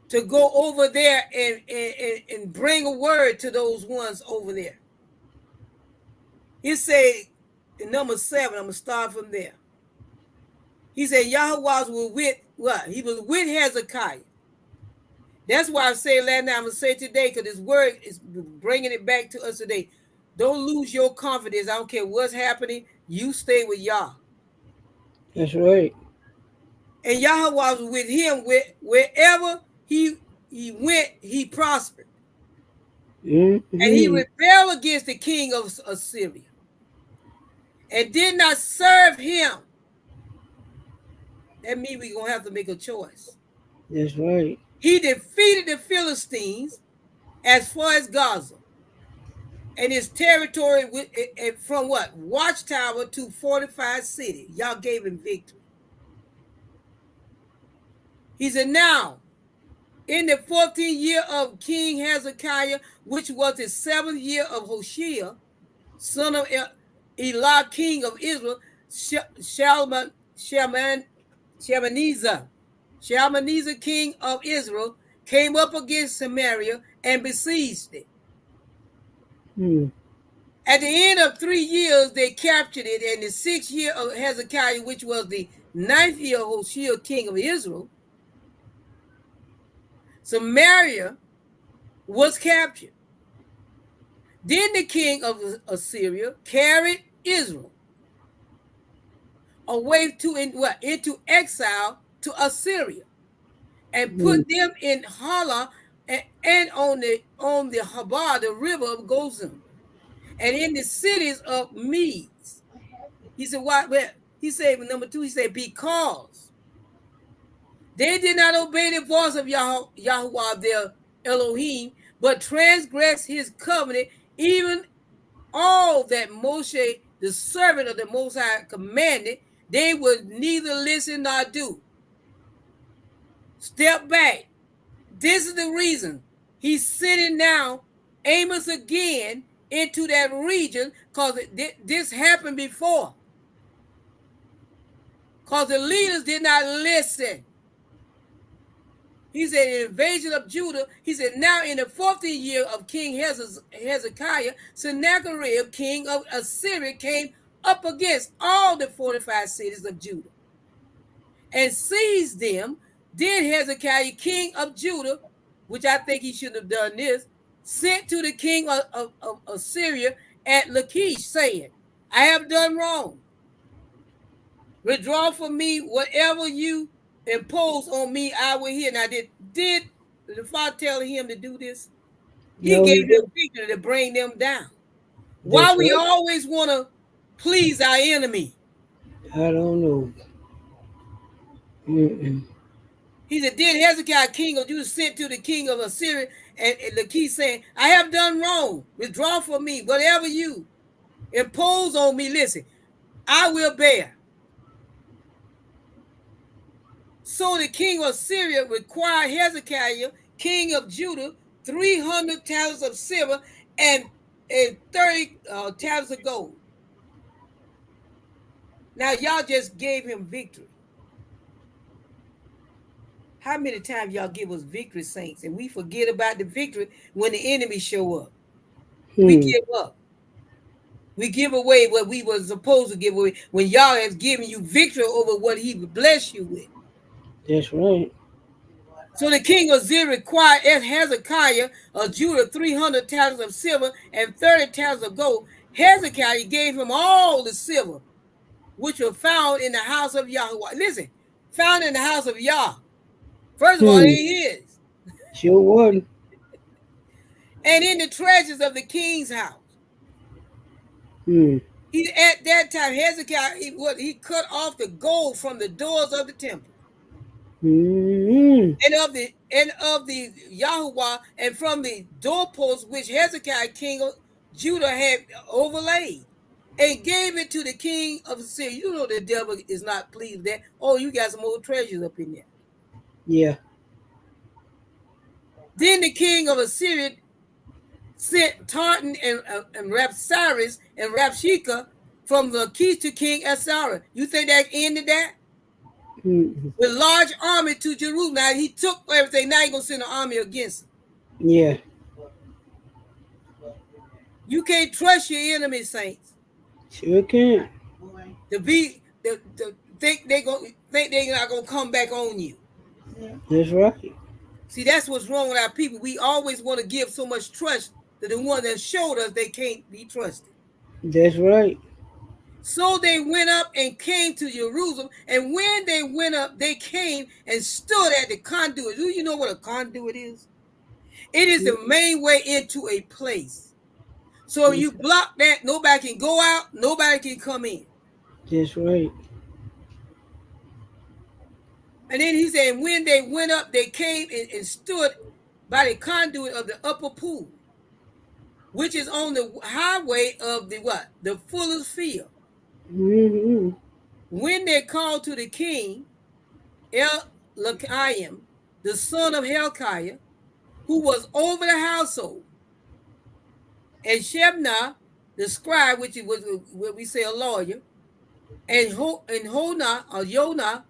to go over there and bring a word to those ones over there. He said in number 7, I'm gonna start from there. He said Yahweh was with what? He was with Hezekiah. That's why I say last night, I'm gonna say today, because this word is bringing it back to us today. Don't lose your confidence. I don't care what's happening. You stay with Yah. That's right. And Yahweh was with him wherever he went, he prospered. And he Mm-hmm. rebelled against the king of Assyria and did not serve him. That means we're gonna have to make a choice. That's right. He defeated the Philistines as far as Gaza. And his territory from what? Watchtower to fortified city. Y'all gave him victory. He said, now, in the 14th year of King Hezekiah, which was the 7th year of Hoshea, son of Elah, king of Israel, Shalmaneser, king of Israel, came up against Samaria and besieged it. Hmm. At the end of 3 years, they captured it. And the 6th year of Hezekiah, which was the 9th year of Hoshea, king of Israel, Samaria was captured. Then the king of Assyria carried Israel away into exile to Assyria and Hmm. put them in Hala and on the Habar, the river of Gozan, and in the cities of Medes. He said, why? Well, he said, number 2, he said, because they did not obey the voice of Yahuwah their Elohim, but transgressed his covenant, even all that Moshe, the servant of the Most High, commanded, they would neither listen nor do. Step back. This is the reason he's sending now Amos again into that region, because this happened before. Because the leaders did not listen. He said, the invasion of Judah, he said, now in the 14th year of King Hezekiah, Sennacherib, king of Assyria, came up against all the fortified cities of Judah and seized them. Then Hezekiah, king of Judah, which I think he shouldn't have done this, sent to the king of Assyria at Lachish, saying, I have done wrong. Withdraw from me whatever you impose on me, I will hear. Now, did the Father tell him to do this? He No, gave him victory to bring them down. Why we always want to please our enemy? I don't know. He said, did Hezekiah, king of Judah, sent to the king of Assyria and Lachish, saying, I have done wrong. Withdraw from me whatever you impose on me. Listen, I will bear. So the king of Syria required Hezekiah, king of Judah, 300 talents of silver and 30 talents of gold. Now, y'all just gave him victory. How many times y'all give us victory, saints, and we forget about the victory when the enemy show up? We give up. We give away what we were supposed to give away when y'all has given you victory over what he would bless you with. That's right. So the king of Syria required Hezekiah of Judah 300 talents of silver and 30 talents of gold. Hezekiah gave him all the silver, which were found in the house of Yahweh. Listen, found in the house of Yah. First of all, it is. Sure wasn't. And in the treasures of the king's house. He, at that time, Hezekiah, he cut off the gold from the doors of the temple. And of the Yahuwah, and from the doorposts which Hezekiah, king of Judah, had overlaid, and gave it to the king of Assyria. You know the devil is not pleased with that. Oh, you got some more treasures up in there. Yeah. Then the king of Assyria sent Tartan and Rapsaris and Rapshakeh from Lachish to King Assyria. You think that ended that? With large army to Jerusalem. Now he took everything. Now he's gonna send an army against him. Yeah. You can't trust your enemy, saints. Sure can. Think they're not gonna come back on you. That's right. See, that's what's wrong with our people. We always want to give so much trust to the one that showed us they can't be trusted. That's right. So they went up and came to Jerusalem, and when they went up, they came and stood at the conduit. Do you know what a conduit is? It is the main way into a place. So if you block that, nobody can go out, nobody can come in. That's right. And then he said, when they went up, they came and stood by the conduit of the upper pool, which is on the highway of the what? The fuller's field. When they called to the king, Elkiah, the son of Hilkiah, who was over the household, and Shebna, the scribe, which was what we say a lawyer, and Honah, or Jonah,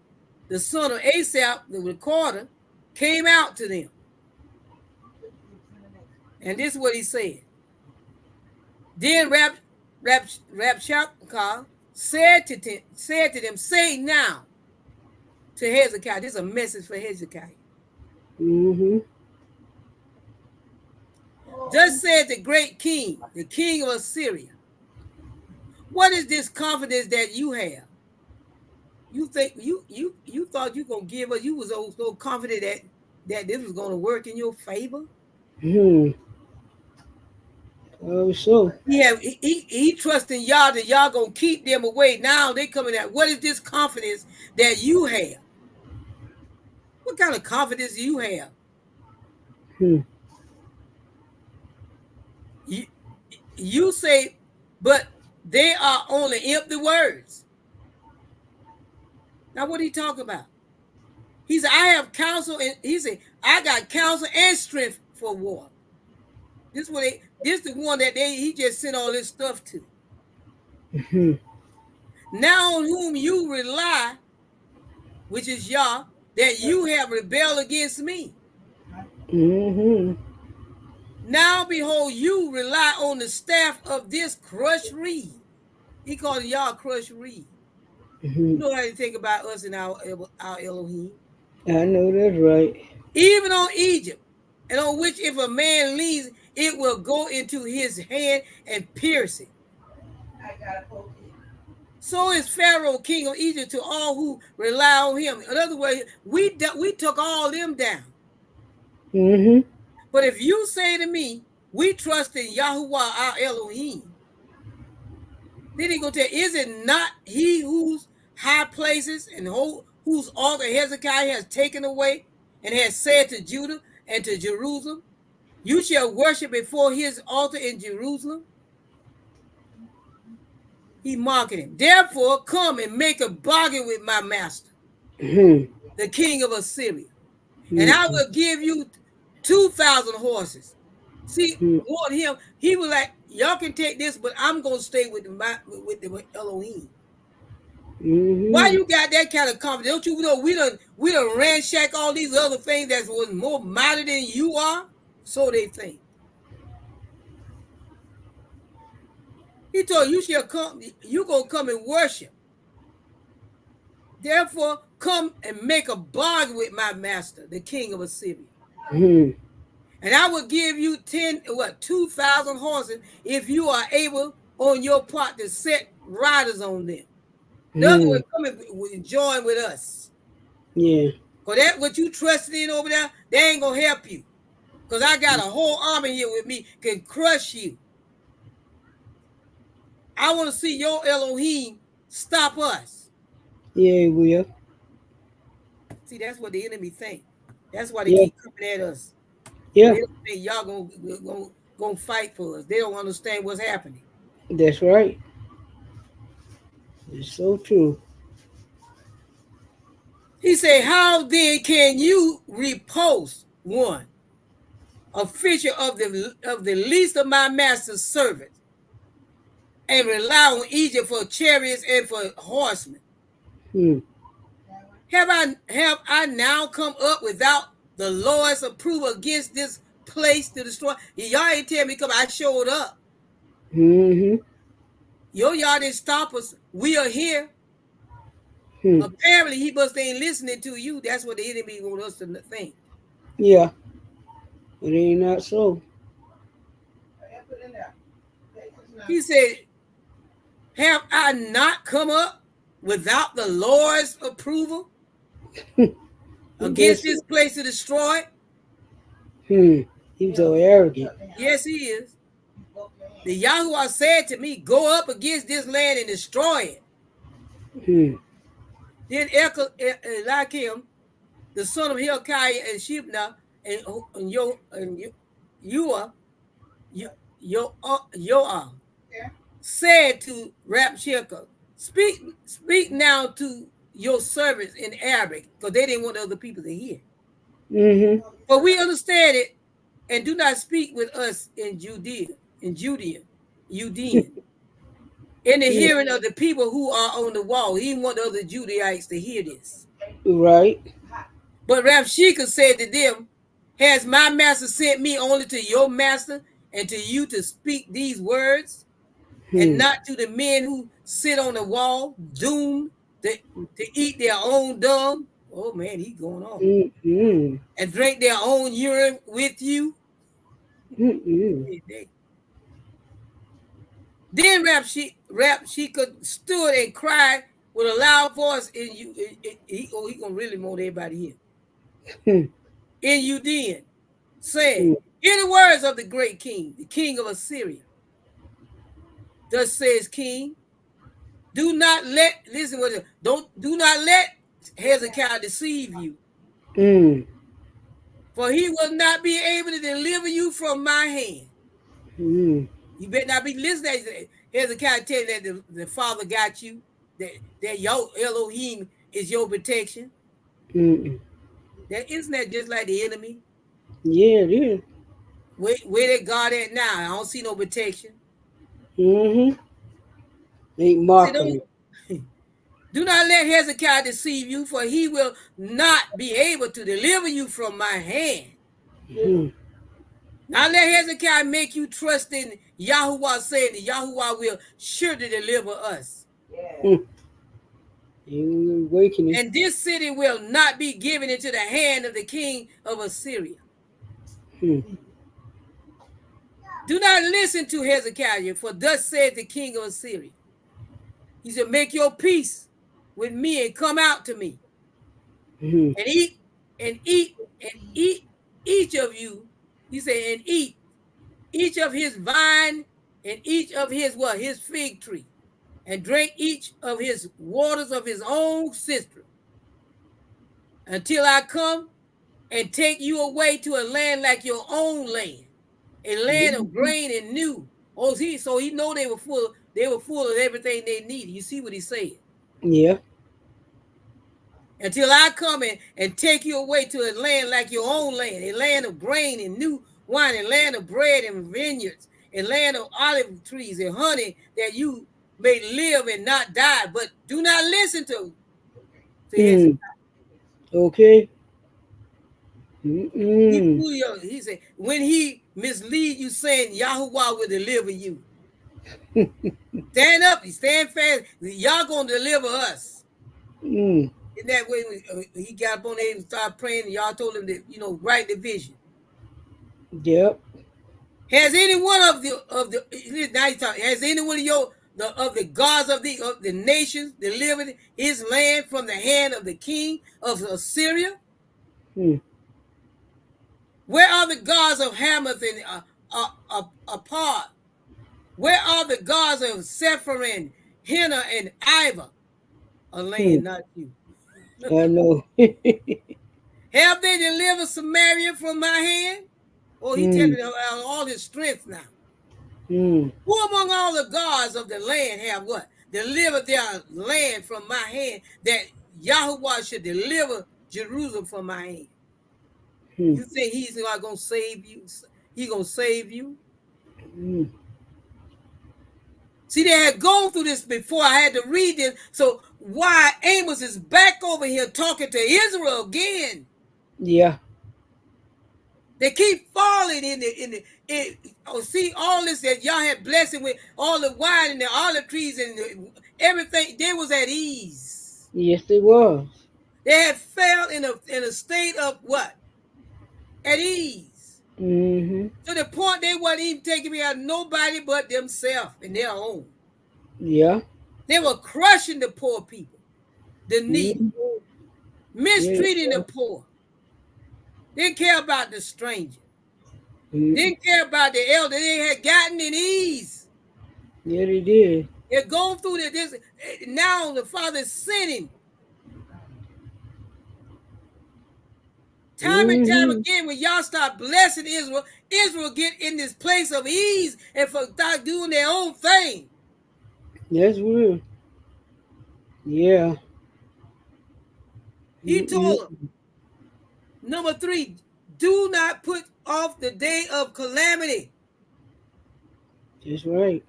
the son of Asaph, the recorder, came out to them. And this is what he said. Then Rabshakeh said to them, say now to Hezekiah. This is a message for Hezekiah. Thus said the great king, the king of Assyria. What is this confidence that you have? You think you thought you gonna give us? You was so confident that that this was going to work in your favor? Hmm. Oh, so. He trusting y'all that y'all gonna keep them away. Now they coming at what is this confidence that you have? What kind of confidence do you have? Hmm. You, you say, but they are only empty words. Now what are you talking about? He said, I have counsel, and he said, I got counsel and strength for war. This the one that he just sent all this stuff to. Hmm. Now on whom you rely, which is Yah, that you have rebelled against me. Hmm. Now behold, you rely on the staff of this crushed reed. He called y'all crushed reed. Hmm. You know how to think about us and our Elohim. I know that's right. Even on Egypt, and on which if a man leans, it will go into his hand and pierce it. So is Pharaoh, king of Egypt, to all who rely on him. In other words, we took all them down. Hmm. But if you say to me, we trust in Yahuwah our Elohim, then he gonna tell, is it not he whose high places and whose altar Hezekiah has taken away and has said to Judah and to Jerusalem, you shall worship before his altar in Jerusalem? He mocking him. Therefore, come and make a bargain with my master, Hmm. the king of Assyria, and I Hmm. will give you 2,000 horses. See, Hmm. want him. He was like, y'all can take this, but I'm gonna stay with the Elohim. Why Hmm. you got that kind of confidence? Don't you know we done ransack all these other things that was more mighty than you are? So they think. He told you shall come, you gonna come and worship. Therefore, come and make a bargain with my master, the king of Assyria. Hmm. And I will give you 2,000 horses if you are able on your part to set riders on them. In other Hmm. words, come and join with us. Yeah. Because that what you trusted in over there, they ain't gonna help you. Because I got a whole army here with me, can crush you. I want to see your Elohim stop us. Yeah, we are. See, that's what the enemy think. That's why they Yeah. keep coming at us. Yeah. They don't think y'all gonna fight for us. They don't understand what's happening. That's right. It's so true. He said, how then can you repulse one, a fisher of the least of my master's servants, and rely on Egypt for chariots and for horsemen? Hmm. Have I now come up without the Lord's approval against this place to destroy? Y'all ain't tell me come. I showed up. Hmm. Y'all didn't stop us. We are here. Hmm. Apparently, he must ain't listening to you. That's what the enemy want us to think. Yeah. It ain't not so. He said, have I not come up without the Lord's approval against That's this place to destroy it? hmm. He's so arrogant. Yes, he is. The Yahuwah said to me, go up against this land and destroy it. Hmm. Then Eliakim, the son of Hilkiah and Shebna, and Yoah, Yoah, said to Rabshakeh, speak now to your servants in Arabic, because they didn't want other people to hear. Hmm. But we understand it, and do not speak with us in Judean, in the Yeah. hearing of the people who are on the wall. He didn't want the other Judaites to hear this. Right. But Rabshakeh said to them, has my master sent me only to your master and to you to speak these words, and Hmm. not to the men who sit on the wall, doomed to eat their own dung? Oh man, he going on. Hmm. And drink their own urine with you? Hmm. Then Rabshakeh stood and cried with a loud voice, and he gonna really want everybody here. Hmm. in you then, saying, Mm. hear the words of the great king, the king of Assyria. Thus says King, do not let, listen what it, do not let Hezekiah deceive you, Mm. for he will not be able to deliver you from my hand. Mm. You better not be listening. Hezekiah tell you that the Father got you, that your Elohim is your protection. Mm. That isn't that just like the enemy? Yeah, it is. Where that God at now? I don't see no protection. Mm-hmm. Ain't He said, mockery. don't, do not let Hezekiah deceive you, for he will not be able to deliver you from my hand. Mm. Now let Hezekiah make you trust in Yahuwah, saying that Yahuwah will surely deliver us. Mm. Ain't awakening. And this city will not be given into the hand of the king of Assyria. Mm. Do not listen to Hezekiah, for thus said the king of Assyria. He said, make your peace with me and come out to me Mm. and eat and eat and eat each of you. He said, and eat each of his vine and each of his what? His fig tree, and drink each of his waters of his own cistern, until I come and take you away to a land like your own land, a land of grain and new. Oh, so he know they were full of everything they needed. You see what he said? Yeah. Until I come and take you away to a land like your own land, a land of grain and new wine, a land of bread and vineyards, a land of olive trees and honey, that you may live and not die. But do not listen to Hezekiah. Mm. Okay. Mm-mm. He said, when he mislead you, saying Yahuwah will deliver you. Stand up, stand fast. Y'all gonna deliver us. Mm. In that way, he got up on there and started praying, and y'all told him to, write the vision. Yep. Has any one of the now he's talking, has any one of the gods of the nations delivered his land from the hand of the king of Assyria? Mm. Where are the gods of Hamath and Apar? Where are the gods of Sepharim, Henna, and Iva? A land, Mm. not you. I know. Have they delivered Samaria from my hand? Oh, he Mm. telling all his strength now. Mm. Who among all the gods of the land have what? Delivered their land from my hand, that Yahuwah should deliver Jerusalem from my hand. Mm. You think he's not going to save you? He going to save you? Mm. See, they had gone through this before. I had to read this. So why Amos is back over here talking to Israel again? Yeah. They keep falling see all this that y'all had blessing with all the wine and the olive trees and everything. They was at ease. Yes, it was. They had fell in a state of what? At ease. Mm-hmm. To the point they wasn't even taking me out of nobody but themselves and their own. Yeah. They were crushing the poor people, the needy, Mm-hmm. Yeah. mistreating the poor. Didn't care about the stranger. Mm-hmm. Didn't care about the elder. They had gotten in ease. Yeah, they did. They're going through this. Now the Father is sinning. Time and time Mm-hmm. again, when y'all start blessing Israel, Israel get in this place of ease and start doing their own thing. That's real. Yeah. He Mm-mm. told them, number 3, do not put off the day of calamity. That's right.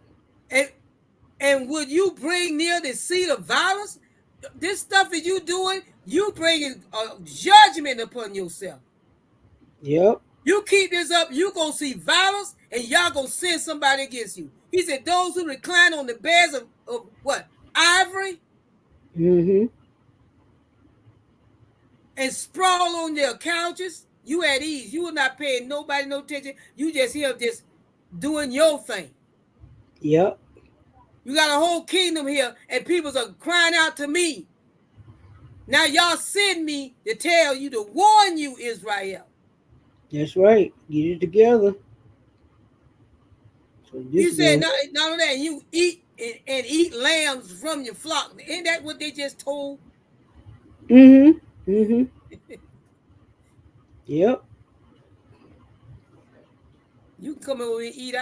And would you bring near the seat of violence? This stuff that you doing, you bringing judgment upon yourself. Yep. You keep this up, you gonna see violence, and y'all gonna send somebody against you. He said, those who recline on the beds of what? Ivory, Mm-hmm. and sprawl on their couches, you at ease. You are not paying nobody no attention. You just here just doing your thing. Yep. You got a whole kingdom here, and people are crying out to me. Now y'all send me to tell you, to warn you, Israel. That's right. Get it together. So You this said go. not only that, you eat and eat lambs from your flock. Ain't that what they just told? Mm-hmm. Mm-hmm. Yep. You can come over and eat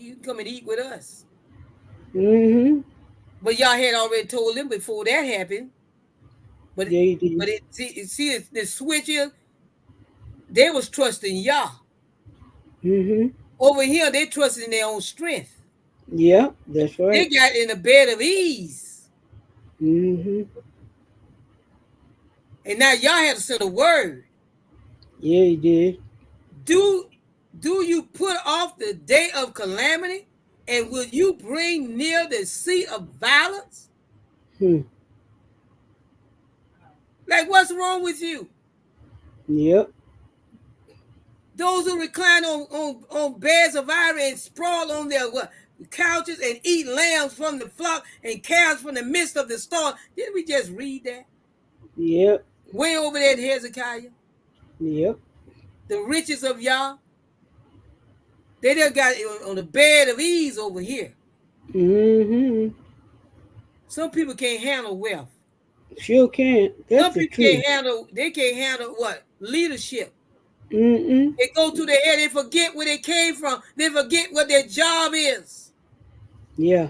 you can come and eat with us. Mm-hmm. But y'all had already told them before that happened. But Yeah, you did. but see the switch is they was trusting Yah. Mm-hmm. Over here, they trusted in their own strength. Yeah, that's They right. got in a bed of ease. Mm-hmm. And now y'all have to send a word. Yeah, you did. Do do you put off the day of calamity? And will you bring near the seat of violence? Hmm. Like, what's wrong with you? Yep. Those who recline on beds of ivory and sprawl on their couches and eat lambs from the flock and calves from the midst of the stall. Didn't we just read that? Yep. Way over there in Hezekiah. Yep. The riches of Yah. They done got it on the bed of ease over here. Mm-hmm. Some people can't handle wealth. Sure can. That's Some the people can't truth. handle, they can't handle what? Leadership. Mm-mm. They go to their head, they forget where they came from. They forget what their job is. Yeah.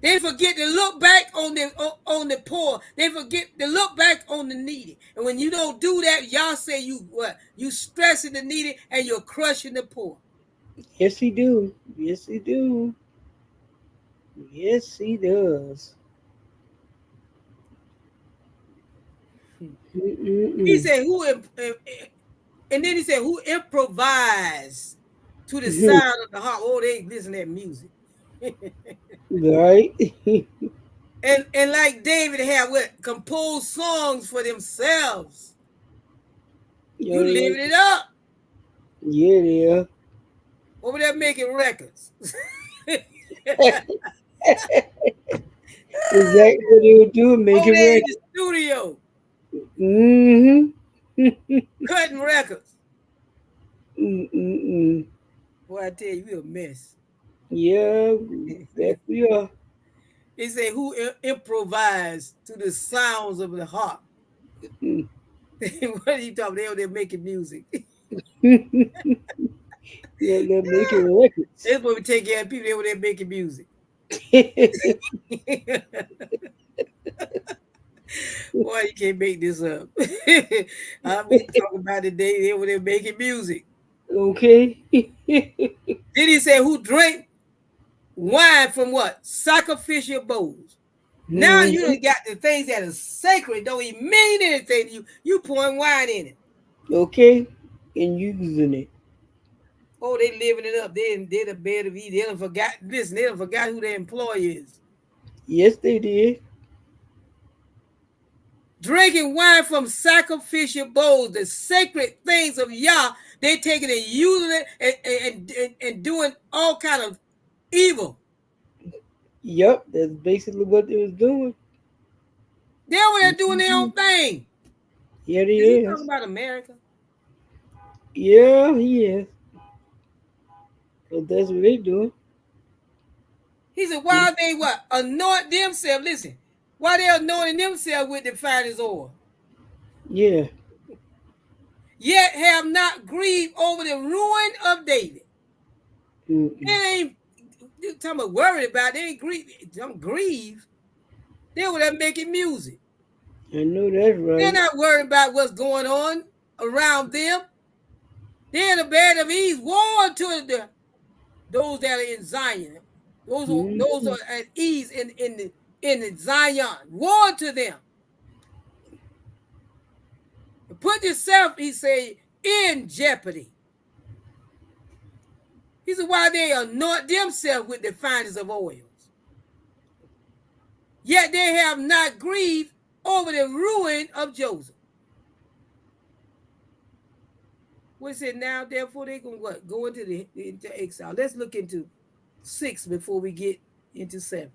They forget to look back on the poor. They forget to look back on the needy. And when you don't do that, y'all say you what? You stressing the needy and you're crushing the poor. Yes, he do. Yes, he do. Yes, he does. He Mm-mm-mm. said, and then he said, who improvised to the sound of the harp? Oh, they listen to that music. Right? And like David had what composed songs for themselves. Yo, You they, living it up yeah, they are. over there making records. Exactly what they were doing, Over making there in records. the studio, Mm-hmm. cutting records. Mm-mm-mm. Boy, I tell you, we a mess. Yeah, that we are. They say, who improvised to the sounds of the harp? Mm. What are you talking? They over there making music. Yeah, they're making records. That's what we take care of people. They over there making music. Boy, you can't make this up. We talking about the day they were there making music. Okay. Then he said, who drank wine from what? Sacrificial bowls. Now you Hmm. done got the things that are sacred, don't even mean anything to you. You pouring wine in it. Okay. And using it. Oh, they living it up. They the bed of ease. They done forgot. Listen, they done forgot who their employer is. Yes, they did. Drinking wine from sacrificial bowls, the sacred things of Yah, they taking and using it and doing all kind of evil. Yep, that's basically what they was doing. They over there doing their own Mhm. thing. Yeah, Is he he talking is. about America? Yeah, he is. But that's what they doing. He said, They, why they what? Anoint themselves. Listen, why they anointing themselves with the finest oil? yeah. Yet have not grieved over the ruin of David. They Mm-mm. ain't you talking about worried about. They ain't grieve. Don't grieve. They were there making music. I know that's They're right. not worried about what's going on around them. They're in a bed of ease. Woe to those that are in Zion. Those Mm-hmm. are at ease in the Zion. Woe to them. Put yourself, he said, in jeopardy. He said, why they anoint themselves with the finest of oils. Yet they have not grieved over the ruin of Joseph. We said now, therefore, they're going to what? Go into exile. Let's look into 6 before we get into 7.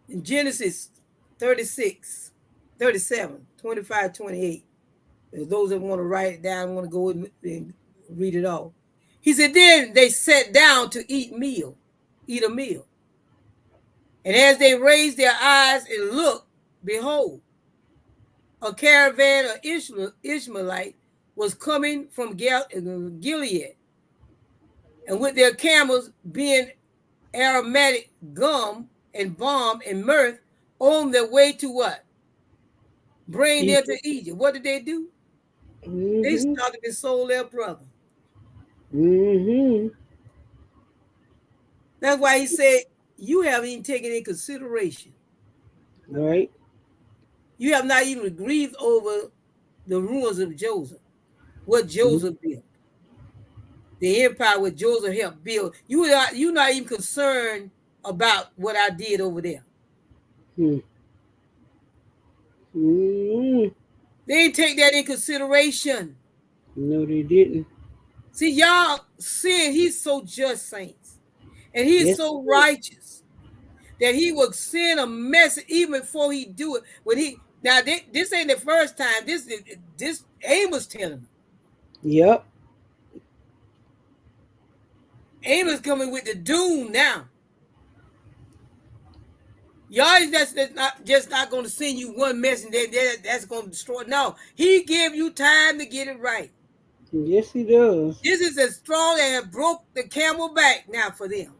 In Genesis 36, 37, 25, 28. Those that want to write it down, want to go and read it all. He said, then they sat down to eat a meal. And as they raised their eyes and looked, behold, a caravan of Ishmaelite was coming from Gilead, and with their camels being aromatic gum and balm and myrrh on their way to what? Bring them to Egypt. What did they do? They Mm-hmm. started and sold their brother. Mm-hmm. That's why he said, you haven't even taken in consideration. Right. You have not even grieved over the ruins of Joseph, what Joseph built, the empire what Joseph helped build. You're not even concerned about what I did over there. Mm-hmm. They didn't take that in consideration. No, they didn't. See, y'all seeing he's so just, saints, and he's Yes. so righteous that he would send a message even before he do it. When he now this ain't the first time. This Amos telling him. Yep. Amos coming with the doom now. Y'all that's not just not going to send you one message that's going to destroy. No, he give you time to get it right. Yes, he does. This is a straw that have broke the camel back now for them.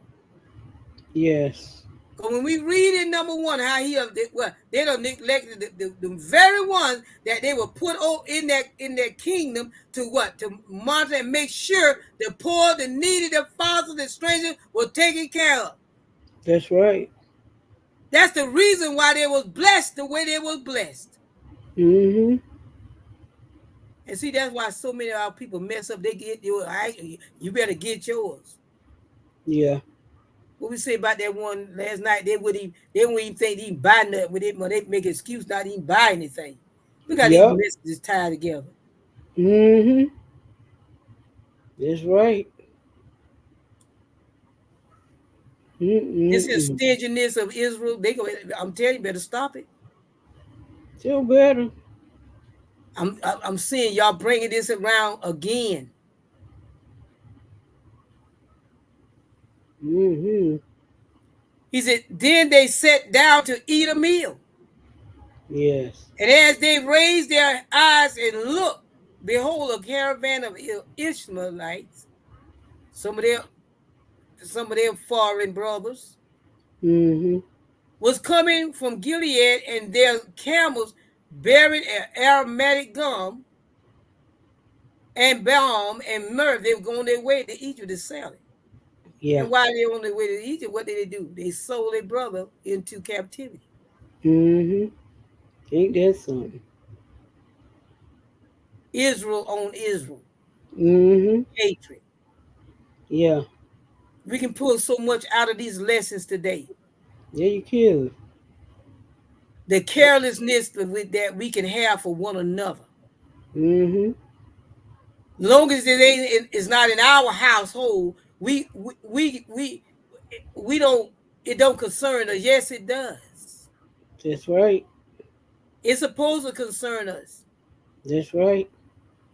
Yes. Because when we read in number 1 how they don't neglected the very ones that they were put in their kingdom to what? To monitor and make sure the poor, the needy, the fathers, the strangers were taken care of. That's right. That's the reason why they was blessed the way they was blessed. Mm-hmm. And see, that's why so many of our people mess up. They get yours. You better get yours. Yeah. What we say about that one last night? They wouldn't even think they even buy nothing with it. When they make an excuse not even buy anything. Look how these Yep. messages tied together. Mm-hmm. That's right. This is Mm-mm-mm. stinginess of Israel. I'm telling you, better stop it. Still better. I'm seeing y'all bringing this around again. Mm-hmm. He said, then they sat down to eat a meal. Yes. And as they raised their eyes and looked, behold, a caravan of Ishmaelites, some of their foreign brothers, Mm-hmm. was coming from Gilead, and their camels bearing aromatic gum and balm and myrrh. They were going their way to Egypt to sell it. Yeah. And while they were on their way to Egypt, what did they do? They sold their brother into captivity. Mm-hmm. Ain't that something? Israel on Israel. Mm-hmm. Hatred. Yeah. We can pull so much out of these lessons today. Yeah, you can. The carelessness that we can have for one another. Mm-hmm. Long as it's not in our household, we don't. It don't concern us. Yes, it does. That's right. It's supposed to concern us. That's right.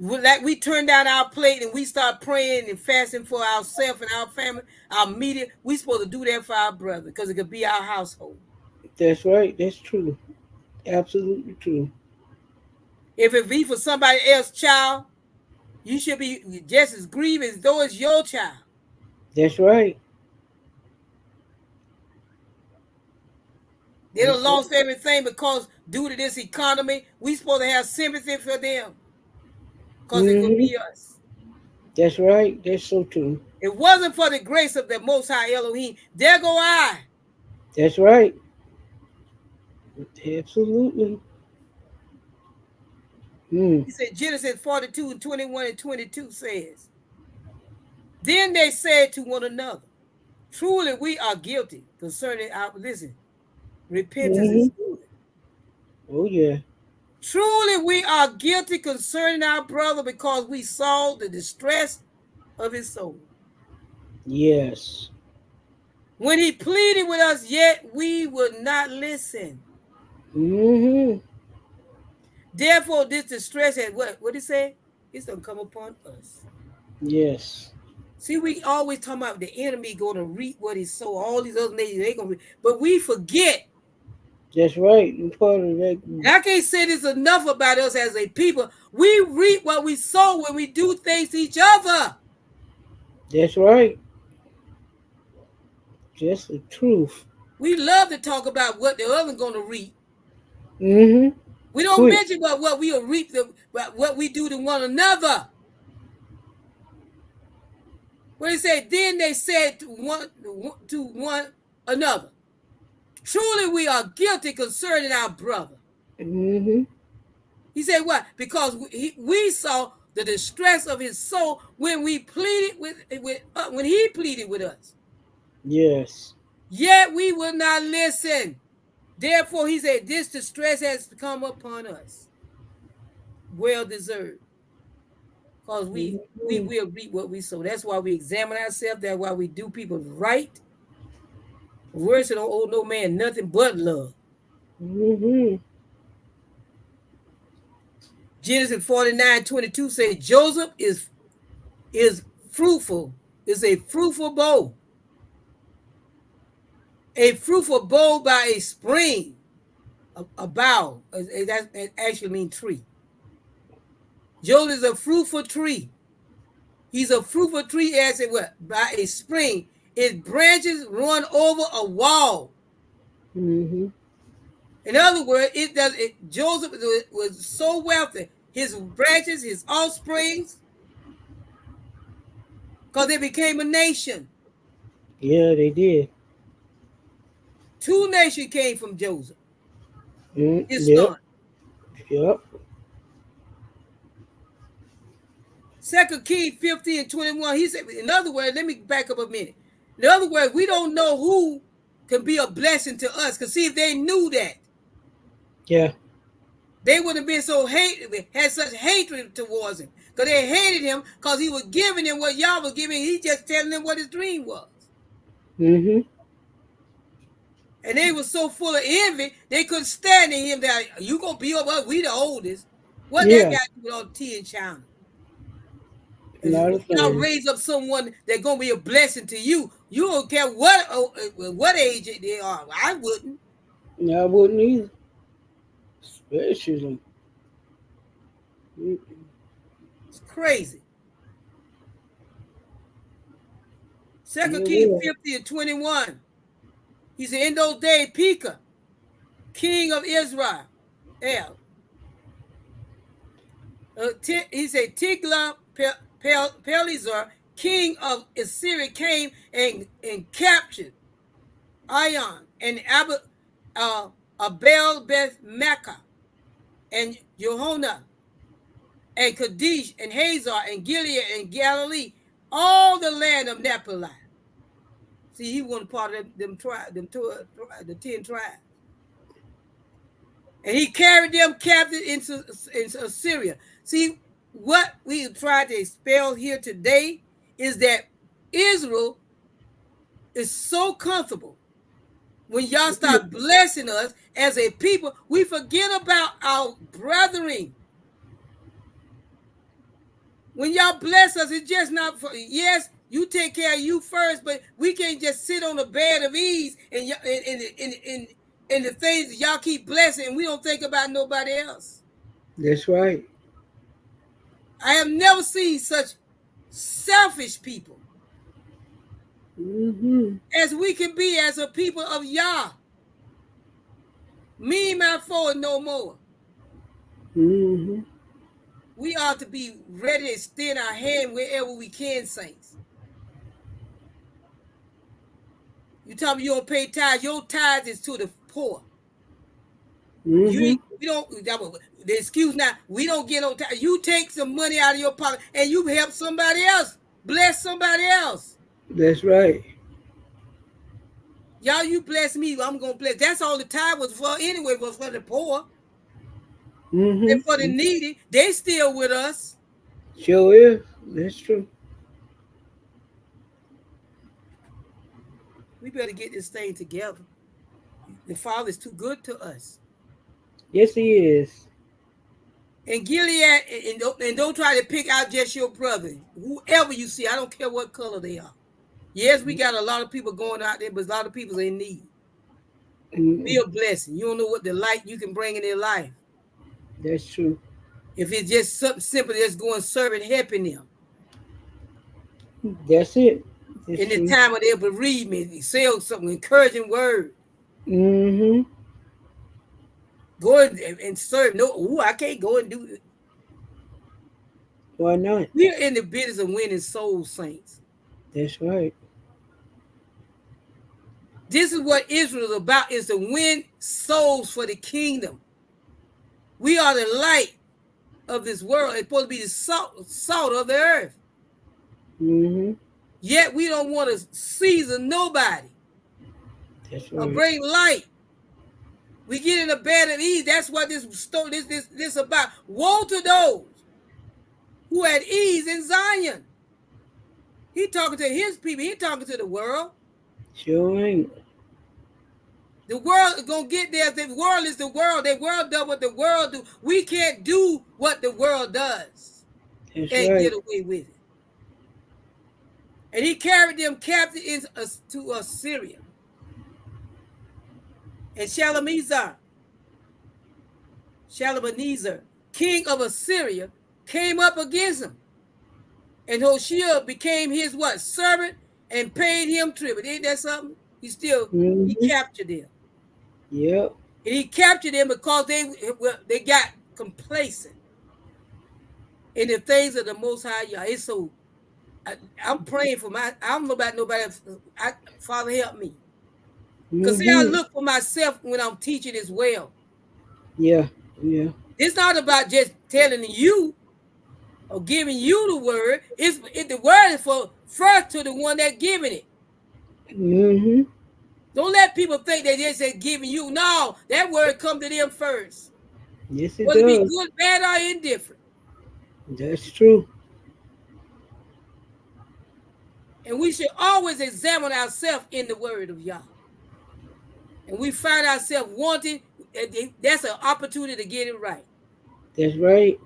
Like we turn down our plate and we start praying and fasting for ourselves and our family, our media. We supposed to do that for our brother because it could be our household. That's right. That's true. Absolutely true. If it be for somebody else's child, you should be just as grieved as though it's your child. That's right. They done lost everything because due to this economy, we supposed to have sympathy for them because it could Mm-hmm. be us. That's right. That's so true. It wasn't for the grace of the Most High Elohim. There go I. That's right. Absolutely. Mm. He said Genesis 42 and 21 and 22 says, then they said to one another, truly we are guilty concerning our, listen, repentance Mm-hmm. is good. Oh yeah. Truly we are guilty concerning our brother because we saw the distress of his soul. Yes. When he pleaded with us, yet we would not listen. Mm-hmm. Therefore, this distress has what it say? It's gonna come upon us. Yes. See, we always talk about the enemy going to reap what he sow. All these other nations, they gonna reap. But we forget. That's right. I'm part of that group. And I can't say this enough about us as a people. We reap what we sow when we do things to each other. That's right. That's the truth. We love to talk about what the other going to reap. Mm-hmm. We don't Quick. mention about what we will reap, what we do to one another. What he said, then they said to one another, truly we are guilty concerning our brother. Mm-hmm. He said what? Because we saw the distress of his soul when we pleaded when he pleaded with us. Yes. Yet we will not listen. Therefore, he said, this distress has come upon us. Well deserved. Because we Mm-hmm. will reap what we sow. That's why we examine ourselves. That's why we do people right. Words don't owe no man nothing but love. Mm-hmm. Genesis 49:22 says Joseph is fruitful, is a fruitful bow. A fruitful bow by a spring, a bough. That actually means tree. Joseph is a fruitful tree. He's a fruitful tree as it what? By a spring. Its branches run over a wall. Mm-hmm. In other words, Joseph was so wealthy. His branches, his offsprings, because they became a nation. Yeah, they did. Two nations came from Joseph, Mm, his yep. son. Yep. Second Kings 15:21. He said, in other words, let me back up a minute. In other words, we don't know who can be a blessing to us. Because see, if they knew that, Yeah. they would have been had such hatred towards him. Because they hated him because he was giving them what y'all was giving. He just telling them what his dream was. Mm-hmm. And they were so full of envy, they couldn't stand to him that you gonna be over us, we the oldest. What that Yeah. got to do with all tea and China? Not a Y'all thing. raise up someone that's gonna be a blessing to you. You don't care what age they are. I wouldn't. I wouldn't either. Especially. Mm, It's crazy. Second it Kings will. 50:21. He said, in those days, Pekah, king of Israel, he said, Tiglath-Pileser, king of Assyria, came and captured Ion and Abel Beth Makkah and Johanna and Kadesh and Hazar and Gilead and Galilee, all the land of Naphtali. See, he wasn't part of the 10 tribes. And he carried them captive into Assyria. See, what we try to expel here today is that Israel is so comfortable. When y'all start blessing us as a people, we forget about our brethren. When y'all bless us, it's just not for, yes, you take care of you first, but we can't just sit on a bed of ease and the things y'all keep blessing and we don't think about nobody else. That's right. I have never seen such selfish people Mm-hmm. as we can be as a people of Yah. Me, my foe, and no more. Mm-hmm. We ought to be ready to extend our hand wherever we can, saints. You tell me you don't pay tithes, your tithes is to the poor. Mm-hmm. We don't, the excuse now, we don't get no tithes. You take some money out of your pocket and you help somebody else, bless somebody else. That's right. Y'all, you bless me, I'm going to bless. That's all the tithe was for anyway, was for the poor and for the Mm-hmm. needy. They still with us. Sure is. That's true. We better get this thing together. The Father is too good to us. Yes, he is. And Gilead, and don't try to pick out just your brother. Whoever you see, I don't care what color they are. Yes, we got a lot of people going out there, but a lot of people in need. Be Mm-mm. a blessing. You don't know what the light you can bring in their life. That's true. If it's just something simple, just going serving, helping them That's it. It's in the true. time of their bereavement, say something, encouraging word. Mm-hmm. Go and serve. No, I can't go and do it. Why not? We're in the business of winning souls, saints. That's right. This is what Israel is about, is to win souls for the kingdom. We are the light of this world. It's supposed to be the salt of the earth. Mm-hmm. Yet we don't want to season nobody That's or right. bring light. We get in a bed of ease. That's what this about. Woe to those who had ease in Zion. He talking to his people. He talking to the world. Sure ain't. The world is gonna get there. The world is the world. The world does what the world do. We can't do what the world does That's and right. get away with it. And he carried them captive to Assyria. And Shalmaneser, king of Assyria, came up against him. And Hoshea became his what? Servant, and paid him tribute. Ain't that something? He Mm-hmm. captured them. Yep. And he captured them because they got complacent in the things of the Most High Yah. It's so I'm praying for I don't know about nobody else. Father, help me. Because see, I Mm-hmm. look for myself when I'm teaching as well. Yeah. Yeah. It's not about just telling you or giving you the word. The word is for first to the one that giving it. Mm-hmm. Don't let people think they just say giving you. No, that word come to them first. Yes, it Whether it be does. good, bad, or indifferent. That's true. And we should always examine ourselves in the word of Yah. And we find ourselves wanting, that's an opportunity to get it right. That's right.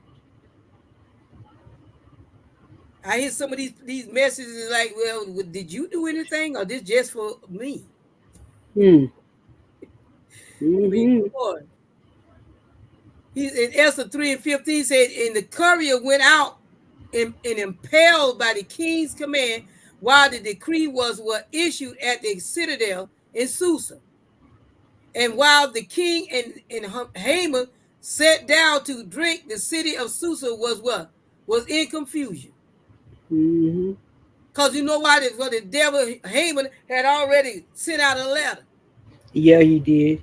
I hear some of these messages like, well, did you do anything or this just for me? Hmm. I mean, Mm-hmm. come on. He's in Esther 3:15 said, and the courier went out and impelled by the king's command while the decree was issued at the citadel in Susa. And while the king and Haman sat down to drink, the city of Susa was what? Was in confusion. Mm-hmm. Because you know why? Well, the devil Haman had already sent out a letter. Yeah, he did.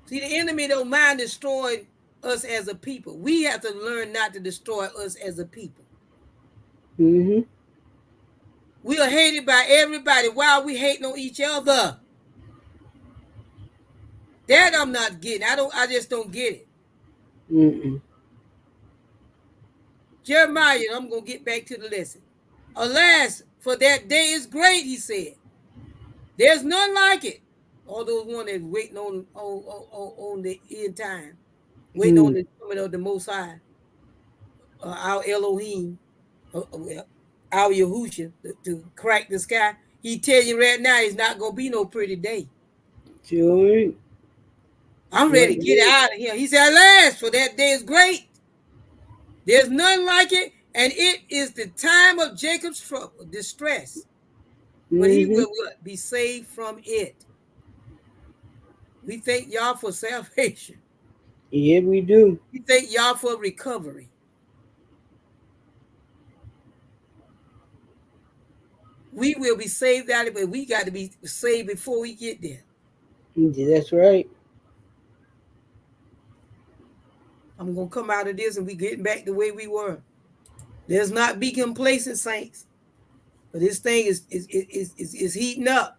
See, the enemy don't mind destroying us as a people. We have to learn not to destroy us as a people. Mm-hmm. We are hated by everybody. Why are we hating on each other? That I'm not getting. I just don't get it. Mm-mm. Jeremiah, I'm gonna get back to the lesson. Alas, for that day is great, he said. There's none like it. All those one that's waiting on the end time, waiting on Mm. the coming of the Most High, our Elohim, our Yahusha, to crack the sky. He tell you right now, it's not gonna be no pretty day. Sure ain't. I'm Not ready to at get all. out of here. He said, alas, for that day is great. There's none like it, and it is the time of Jacob's trouble, distress, but he Mm-hmm. will be saved from it. We thank y'all for salvation. Yeah, we do. We thank y'all for recovery. We will be saved out of it, but we got to be saved before we get there. That's right. I'm going to come out of this and we getting back the way we were. Let's not be complacent, saints. But this thing is heating up.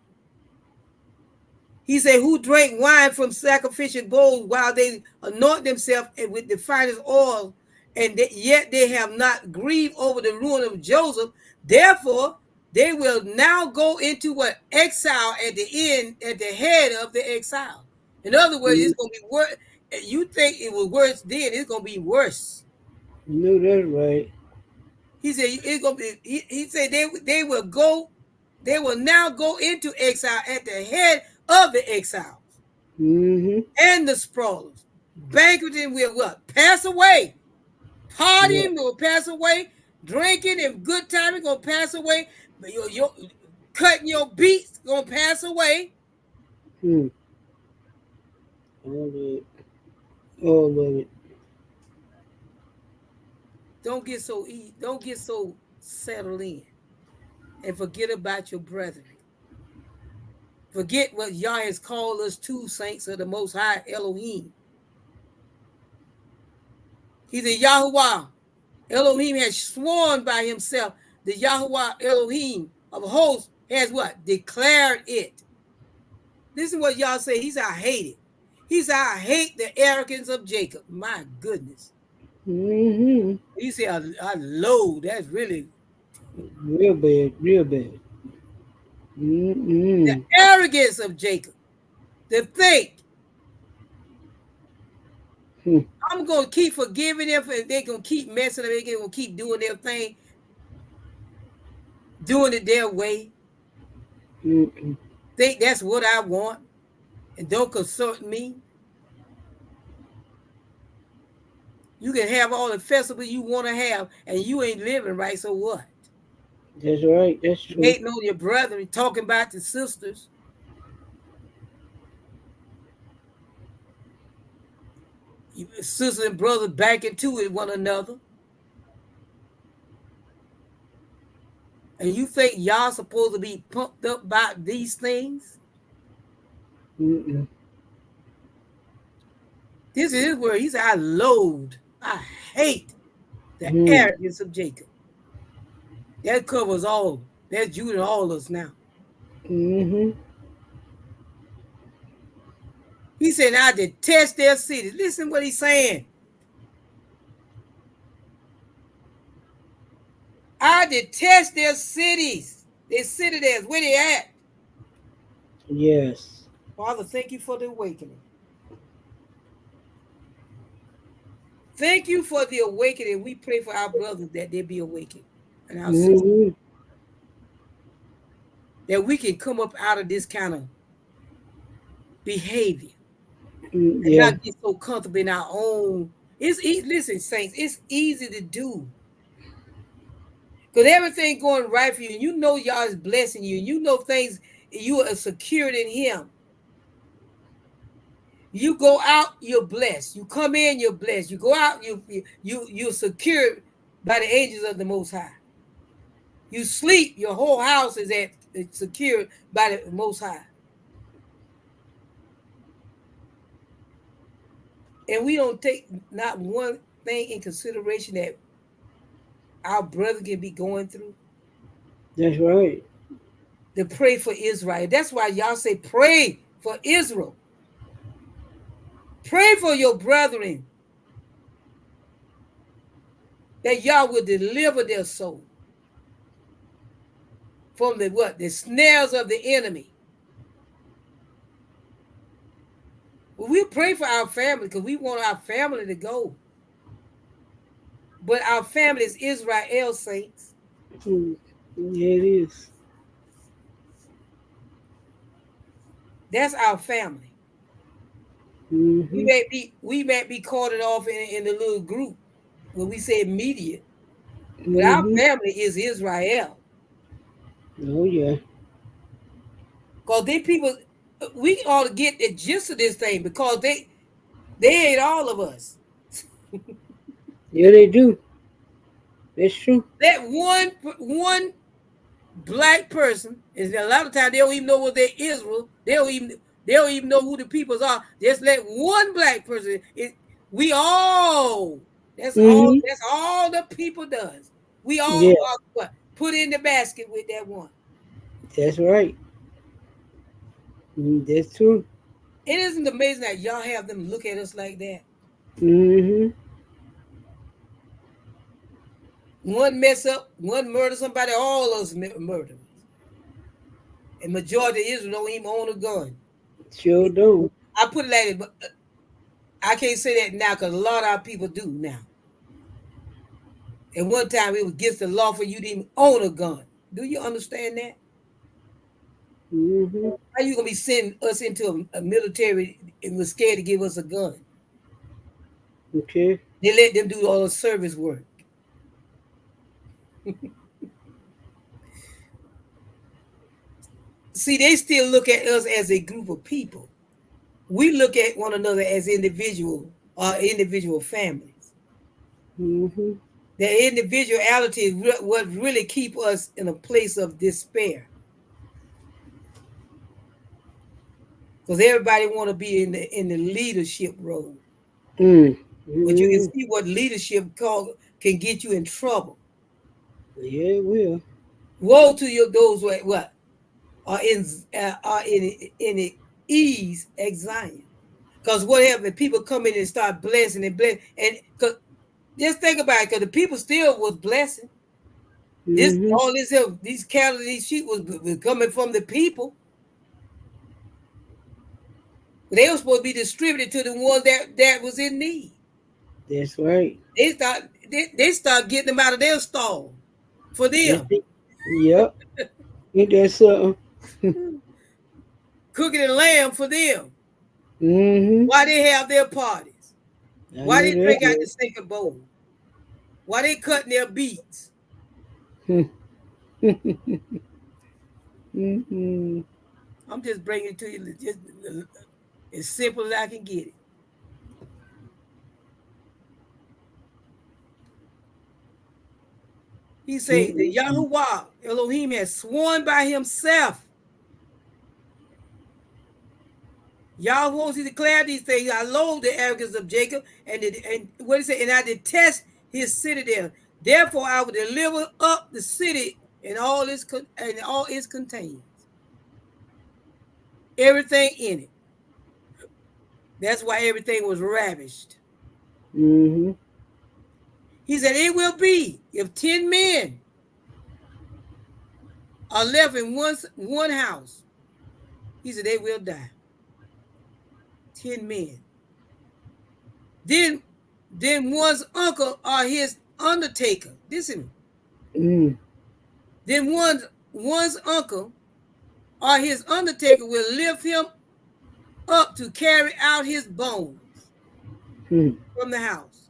He said, who drank wine from sacrificial bowls while they anoint themselves with the finest oil, and yet they have not grieved over the ruin of Joseph. Therefore, They will now go into what? Exile at the end, at the head of the exile. In other words, it's going to be worse. You think it was worse then, it's going to be worse. No, that's right. He said it's going to be, he said they will now go into exile at the head of the exiles. And the sprawlers. Banqueting will what? Pass away. Partying will pass away. Drinking and good time is going to pass away. Your cutting your beats going to pass away. All of it. All of it. Don't get so settled in and forget about your brethren. Forget what Yah has called us to, saints of the Most High Elohim. He's a Yahuwah. Elohim has sworn by himself. The Yahuwah Elohim of hosts has what? Declared it. Listen what Yah say. He said, I hate it. He said, I hate the arrogance of Jacob. My goodness. He said, I loathe. That's really real bad. Real bad. The arrogance of Jacob. To think I'm going to keep forgiving them, and they're going to keep messing up. They're going to keep doing their thing, doing it their way. Think that's what I want, and don't consult me. You can have all the festivals you want to have, and you ain't living right, so what? That's right. That's true. Hating on your brother, talking about the sisters. Sisters and brothers back into it one another. And you think y'all supposed to be pumped up about these things? This is his word. He said, I loathe, I hate the arrogance of Jacob. That covers all. That's you and all of us now. He said, I detest their cities. Listen what he's saying. I detest their cities. Their citadels. Where they at? Yes. Father, thank you for the awakening. Thank you for the awakening. We pray for our brothers that they be awakened. And our sisters. That we can come up out of this kind of behavior. And not get so comfortable in our own. Listen, saints, it's easy to do. Because everything going right for you, and you know Yah is blessing you, and you know things, you are secured in him. You go out, you're blessed. You come in, you're blessed. You go out, you're secured by the angels of the Most High. You sleep, your whole house is secured by the Most High. And we don't take not one thing in consideration that our brother can be going through. That's right. To pray for Israel. That's why y'all say pray for Israel. Pray for your brethren. That y'all will deliver their soul from the what? The snares of the enemy. Well, we pray for our family because we want our family to go. But our family is Israel, saints. Yeah, it is. That's our family. We may be caught it off in the little group when we say immediate. But our family is Israel. Oh, yeah. Because they people, we ought to get the gist of this thing because they hate all of us. Yeah, they do. That's true. That one black person, and a lot of times they don't even know what they're Israel. They don't even know who the peoples are. Just let one black person. We all. That's all. That's all the people does. We all are what? Put in the basket with that one. That's right. That's true. It isn't amazing that y'all have them look at us like that. One mess up, one murder somebody, all of us murder. And majority of Israel don't even own a gun. Sure do. I put it like it, but I can't say that now because a lot of our people do now. At one time, it was against the law for you to even own a gun. Do you understand that? Mm-hmm. How you gonna be sending us into a military and was scared to give us a gun? Okay. They let them do all the service work. See, they still look at us as a group of people. We look at one another as individual families. Mm-hmm. The individuality is what really keep us in a place of despair. Because everybody want to be in the leadership role. But you can Mm-hmm. see what leadership can get you in trouble. Yeah, it will. Woe to you those what are in ease exile. Because whatever people come in and start blessing and bless, and because just think about it, because the people still was blessing. This Mm-hmm. all this these cattle, these sheep was coming from the people. They were supposed to be distributed to the ones that was in need. That's right. They start getting them out of their stall for Yes, them, yep. Ain't that something? cooking and lamb for them. Mm-hmm. Why they have their parties? I Why know they drink out that. the sinking bowl? Why they cutting their beats? Mm-hmm. I'm just bringing it to you just as simple as I can get it. He said, the Mm-hmm. Yahuwah Elohim has sworn by himself. Yahweh, he declared these things. I loathe the arrogance of Jacob, and what he said, and I detest his citadel. Therefore, I will deliver up the city and all its contains, everything in it. That's why everything was ravished. Mm-hmm. He said, it will be if 10 men are left in one house. He said, they will die. 10 men. Then one's uncle or his undertaker. Listen. Mm. Then one's uncle or his undertaker will lift him up to carry out his bones Mm. from the house.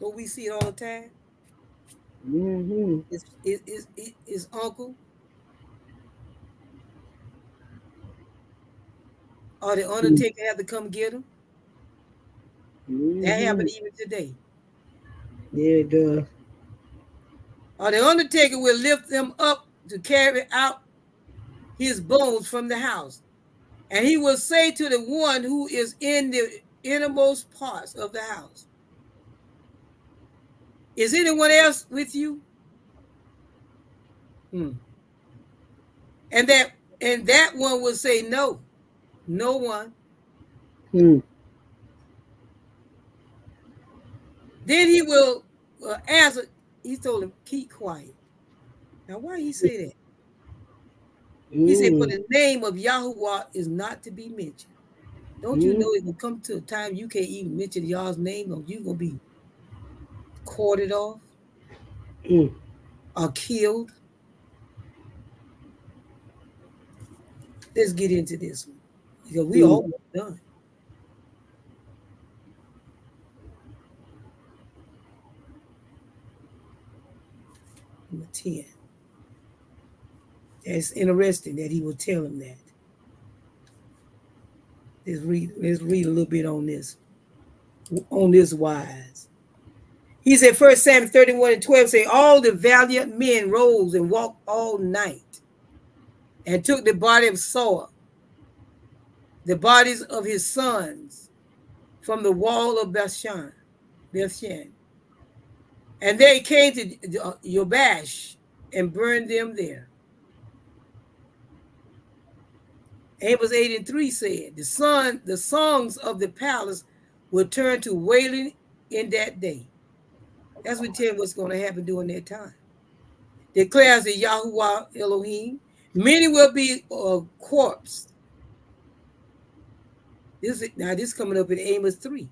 So we see it all the time. Mm-hmm. His uncle or the undertaker have to come get him. That Mm-hmm. happened even today. Yeah, it does. Or the undertaker will lift them up to carry out his bones from the house. And he will say to the one who is in the innermost parts of the house, is anyone else with you? Hmm. And that one will say, no, no one. Mm. Then he will answer. He told him, keep quiet. Now, why he say that? He said, for Mm. the name of Yahuwah is not to be mentioned. Don't you Mm. know it will come to a time you can't even mention Yah's name, or you're going to be quartered off Mm. or killed? Let's get into this one because we Mm. almost done. Number 10. It's interesting that he will tell him that. Let's read a little bit on this wise. He said, 1 Samuel 31:12 say, all the valiant men rose and walked all night and took the body of Saul, the bodies of his sons, from the wall of Bethshan. And they came to Yobash and burned them there. Amos 8:3 said, the songs of the palace will turn to wailing in that day. That's what tell you what's going to happen during that time. Declares the Yahuwah Elohim, Many will be corpse. This coming up in Amos 3.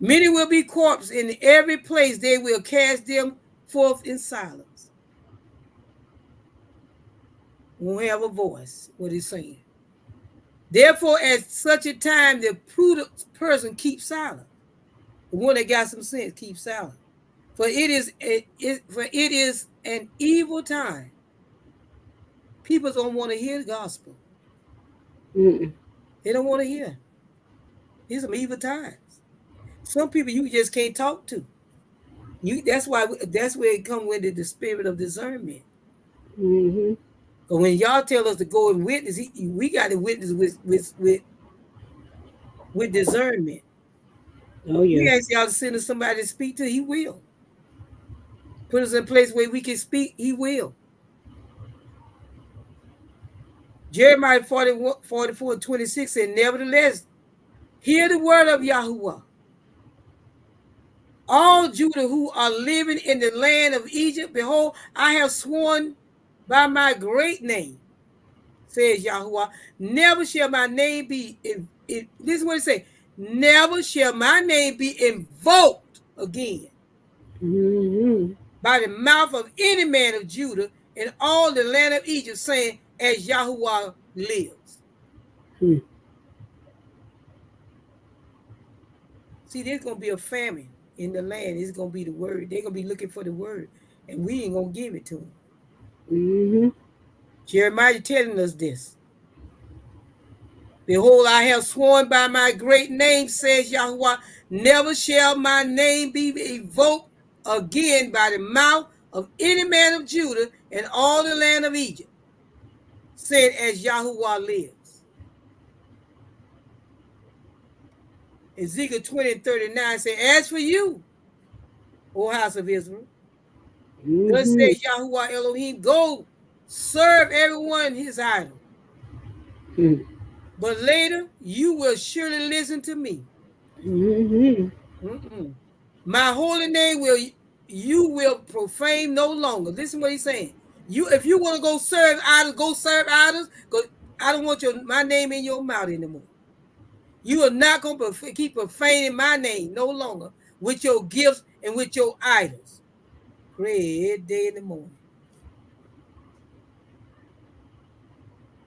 Many will be corpse in every place. They will cast them forth in silence. Won't have a voice. What he's saying. Therefore, at such a time, the prudent person keeps silent. The one that got some sense keeps silent. For it is an evil time. People don't want to hear the gospel. Mm-mm. They don't want to hear. These are some evil times. Some people you just can't talk to. That's where it comes with the spirit of discernment. Mm-hmm. But when y'all tell us to go and witness, we got to witness with discernment. Oh We yeah. ask y'all to send us somebody to speak to, he will. Put us in a place where we can speak, he will. Jeremiah 44:26 said, nevertheless, hear the word of Yahuwah. All Judah who are living in the land of Egypt, behold, I have sworn by my great name, says Yahuwah, never shall my name be, this is what it says, never shall my name be invoked again Mm-hmm. by the mouth of any man of Judah in all the land of Egypt, saying, as Yahuwah lives. Hmm. See, there's going to be a famine in the land. It's going to be the word. They're going to be looking for the word, and we ain't going to give it to them. Mm-hmm. Jeremiah telling us this. Behold, I have sworn by my great name, says Yahuwah, never shall my name be evoked again by the mouth of any man of Judah and all the land of Egypt, said as Yahuwah lives. Ezekiel 20:39 says, as for you, O house of Israel, thus Mm-hmm. says Yahuwah Elohim, go serve everyone his idol. Hmm. But later you will surely listen to me. Mm-hmm. Mm-mm. My holy name you will profane no longer. Listen what he's saying. If you want to go serve idols, go serve idols. I don't want my name in your mouth anymore. You are not going to keep profaning my name no longer with your gifts and with your idols. Pray every day in the morning.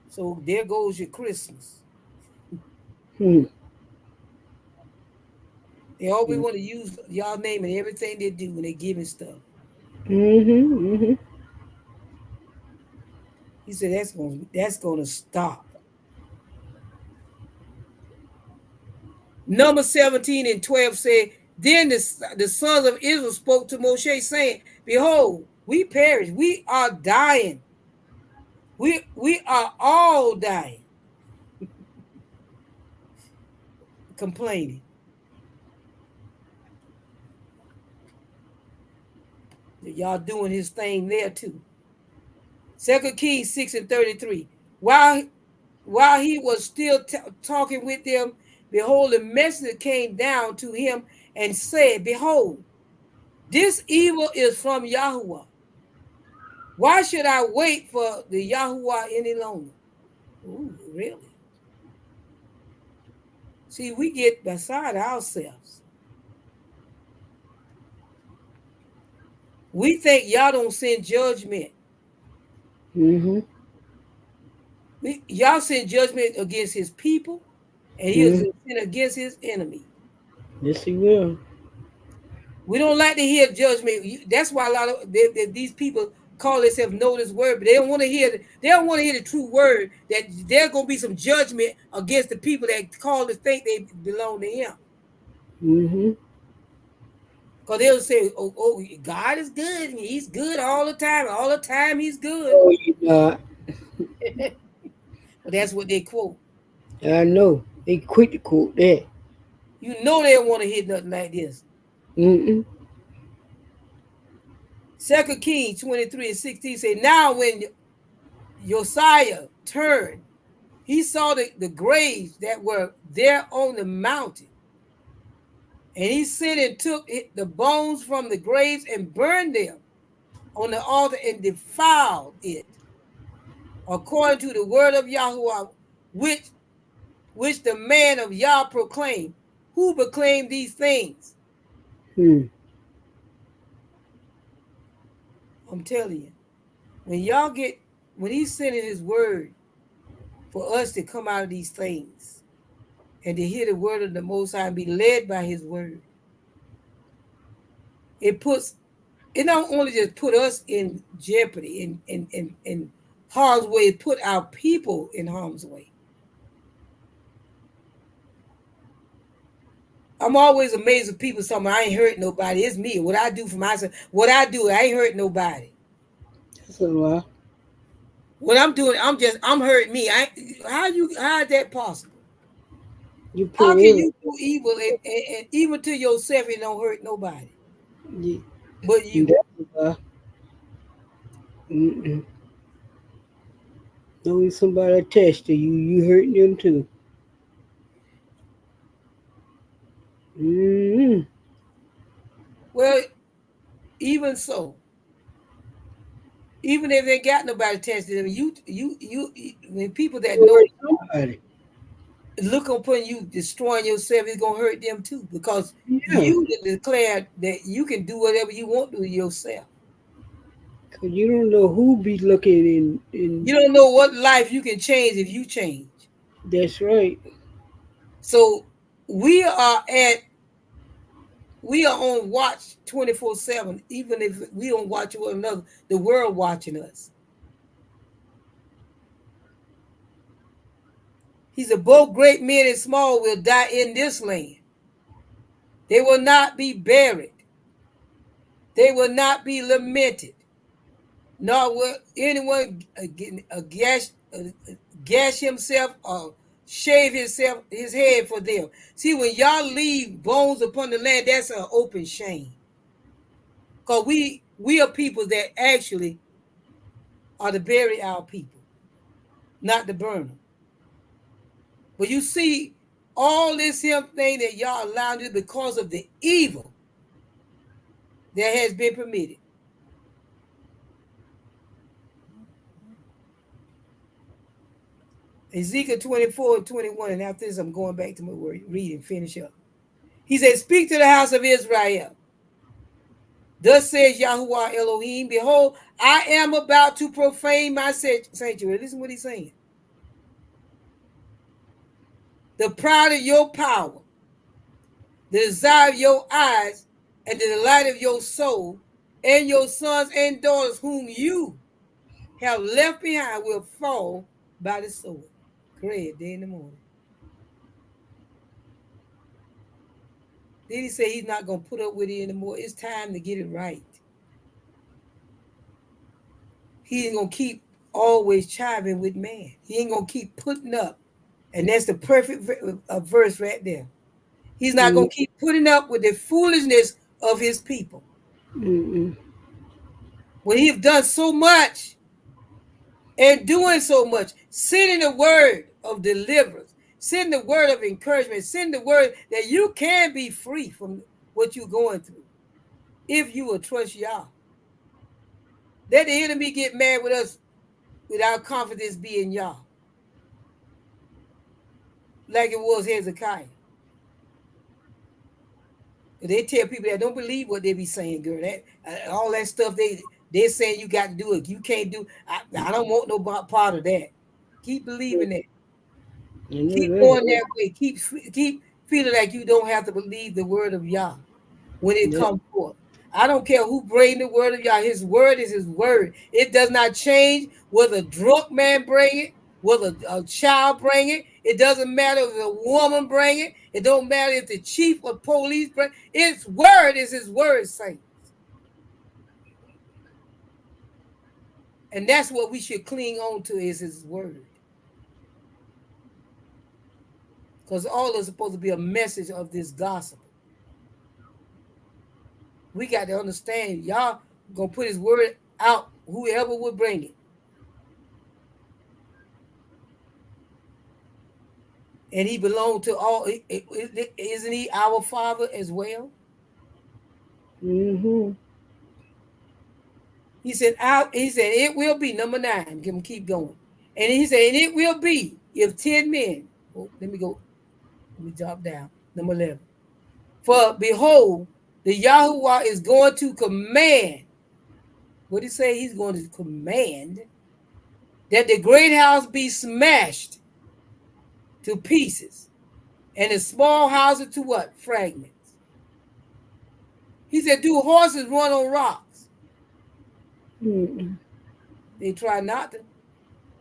So there goes your Christmas. Hmm. They always want to use y'all name in everything they do when they giving stuff. Mm-hmm. Mm-hmm. He said that's gonna stop. Number 17 and 12 said, then the sons of Israel spoke to Moshe, saying, behold, we perish, we are dying. We are all dying. Complaining. Y'all doing his thing there too. 2 Kings 6 and 33. While he was still talking with them, behold, the messenger came down to him and said, behold, this evil is from Yahuwah. Why should I wait for the Yahuwah any longer? Ooh, really? See, we get beside ourselves. We think y'all don't send judgment. Mm-hmm. Y'all send judgment against his people, and he'll Mm-hmm. sin against his enemy. Yes, he will. We don't like to hear judgment. That's why a lot of these people call themselves know this word, but they don't want to hear. They don't want to hear the true word that there's gonna be some judgment against the people that call to think they belong to him. Mm-hmm. Because they'll say, oh, God is good. And he's good all the time. All the time he's good. Oh, you not. But that's what they quote. I know. They quick to quote that. You know they don't want to hear nothing like this. Mm-mm. 2 Kings 23 and 16 say, now when Josiah turned, he saw the graves that were there on the mountain. And he sent and took the bones from the graves and burned them on the altar and defiled it. according to the word of Yahuwah, which which the man of Yah proclaimed. Who proclaimed these things? Hmm. I'm telling you, when y'all get when he's sending his word for us to come out of these things and to hear the word of the Most High and be led by his word, it puts it not only just put us in jeopardy in harm's way, it put our people in harm's way. I'm always amazed when people say, I ain't hurt nobody. It's me. What I do for myself. What I do, I ain't hurt nobody. That's a lie. What I'm doing, I'm hurting me. How is that possible? You put How can every you do evil and even to yourself and don't hurt nobody you, but you? that's a lie. Mm-mm. Knowing somebody attached to you, you hurting them too. Mm-hmm. Well, even so, even if they got nobody attached to them, when people that You know hurt somebody. look upon you destroying yourself, it's gonna hurt them too because Yeah. you declare that you can do whatever you want to yourself. Cause you don't know who be looking in You don't know what life you can change if you change. that's right. So we are at we are on watch 24/7, even if we don't watch one another, the world watching us. He said, both great men and small will die in this land. They will not be buried. They will not be lamented. Nor will anyone gash himself or shave his head for them. See, when y'all leave bones upon the land, that's an open shame. Because we are people that actually are to bury our people, not to burn them. But you see, all this him thing that y'all allowed it because of the evil that has been permitted. Ezekiel 24 and 21, and after this, I'm going back to my word, read and finish up. He said, speak to the house of Israel. Thus says Yahuwah Elohim, behold, I am about to profane my sanctuary. Listen to what he's saying. The pride of your power, the desire of your eyes, and the delight of your soul, and your sons and daughters whom you have left behind will fall by the sword. Great day in the morning. Then he said he's not going to put up with it anymore. It's time to get it right. He ain't going to keep always chiving with man. He ain't going to keep putting up. And that's the perfect verse right there. He's not Mm, going to keep putting up with the foolishness of his people. mm-mm. When he have done so much and doing so much, sending the word of deliverance, sending the word of encouragement, sending the word that you can be free from what you're going through if you will trust Yah. Let the enemy get mad with us without confidence being Yah, like it was Hezekiah. They tell people that don't believe what they be saying, girl. That all that stuff they're saying you got to do it. You can't do. I don't want no part of that. Keep believing that. I know Keep that's going right. that way. Keep feeling like you don't have to believe the word of Yah when it That, comes forth. I don't care who bring the word of Yah. His word is his word. It does not change whether a drunk man bring it, whether a child bring it. It doesn't matter if a woman bring it. It don't matter if the chief of police bring it. Its word is his word, saints. And that's what we should cling on to is his word. Because all is supposed to be a message of this gospel. We got to understand Yah gonna put his word out, whoever would bring it. And he belonged to all. Isn't he our father as well? mm-hmm. He said, it will be number 9. Keep going. And he said, and it will be if 10 men, oh, let me go, let me drop down, number 11. For behold, the Yahuwah is going to command, what did he say? He's going to command that the great house be smashed to pieces, and the small houses to what? Fragments. He said, do horses run on rocks? Mm-mm. They try not to,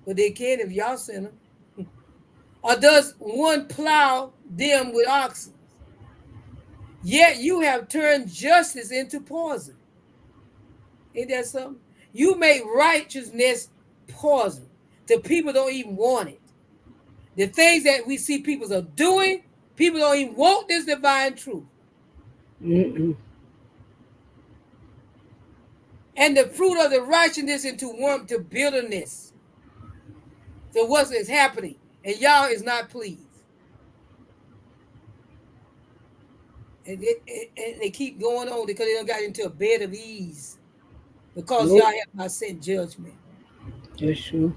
but they can if y'all send them. Or does one plow them with oxen? Yet you have turned justice into poison. Ain't that something? You make righteousness poison. The people don't even want it. The things that we see people are doing, people don't even want this divine truth. Mm-mm. And the fruit of the righteousness into warmth to bitterness. So what's is happening? And y'all is not pleased. And they keep going on because they don't got into a bed of ease. Because y'all Nope. have not sent judgment. That's true.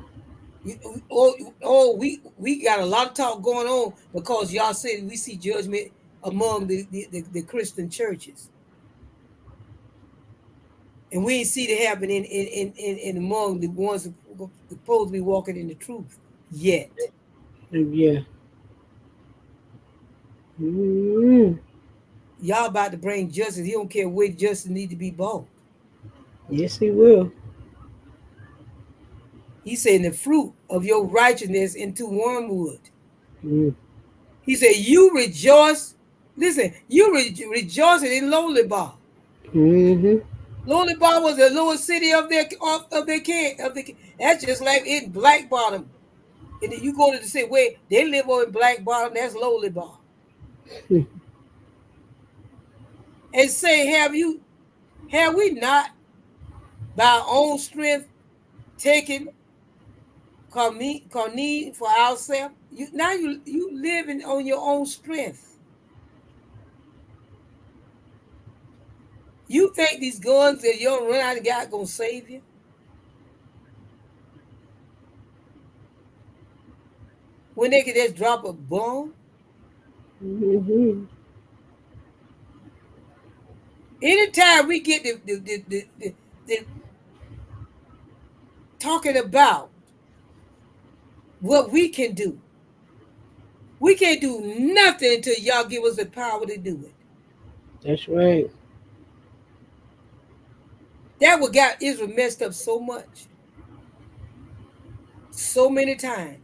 We got a lot of talk going on because y'all said we see judgment among the Christian churches. And we ain't see it happen in among the ones who supposed to be walking in the truth yet. Yeah. Mm. Y'all about to bring justice. He don't care where justice need to be bought. Yes, he will. He said, the fruit of your righteousness into wormwood. Mm. He said, you rejoice. Listen, you rejoicing in Lowly Bar. Mm-hmm. Lowly Bar was the lowest city of their king. That's just like in Black Bottom. And then you go to the city where they live over in Black Bottom, that's Lowly Bar. And say, have we not by our own strength taken Carnine for ourselves? You living on your own strength. You think these guns that you don't run out of got gonna save you? When they can just drop a bomb? Mm-hmm. Anytime we get the talking about what we can do, we can't do nothing until y'all give us the power to do it. That's right. That what got Israel messed up so much, so many times,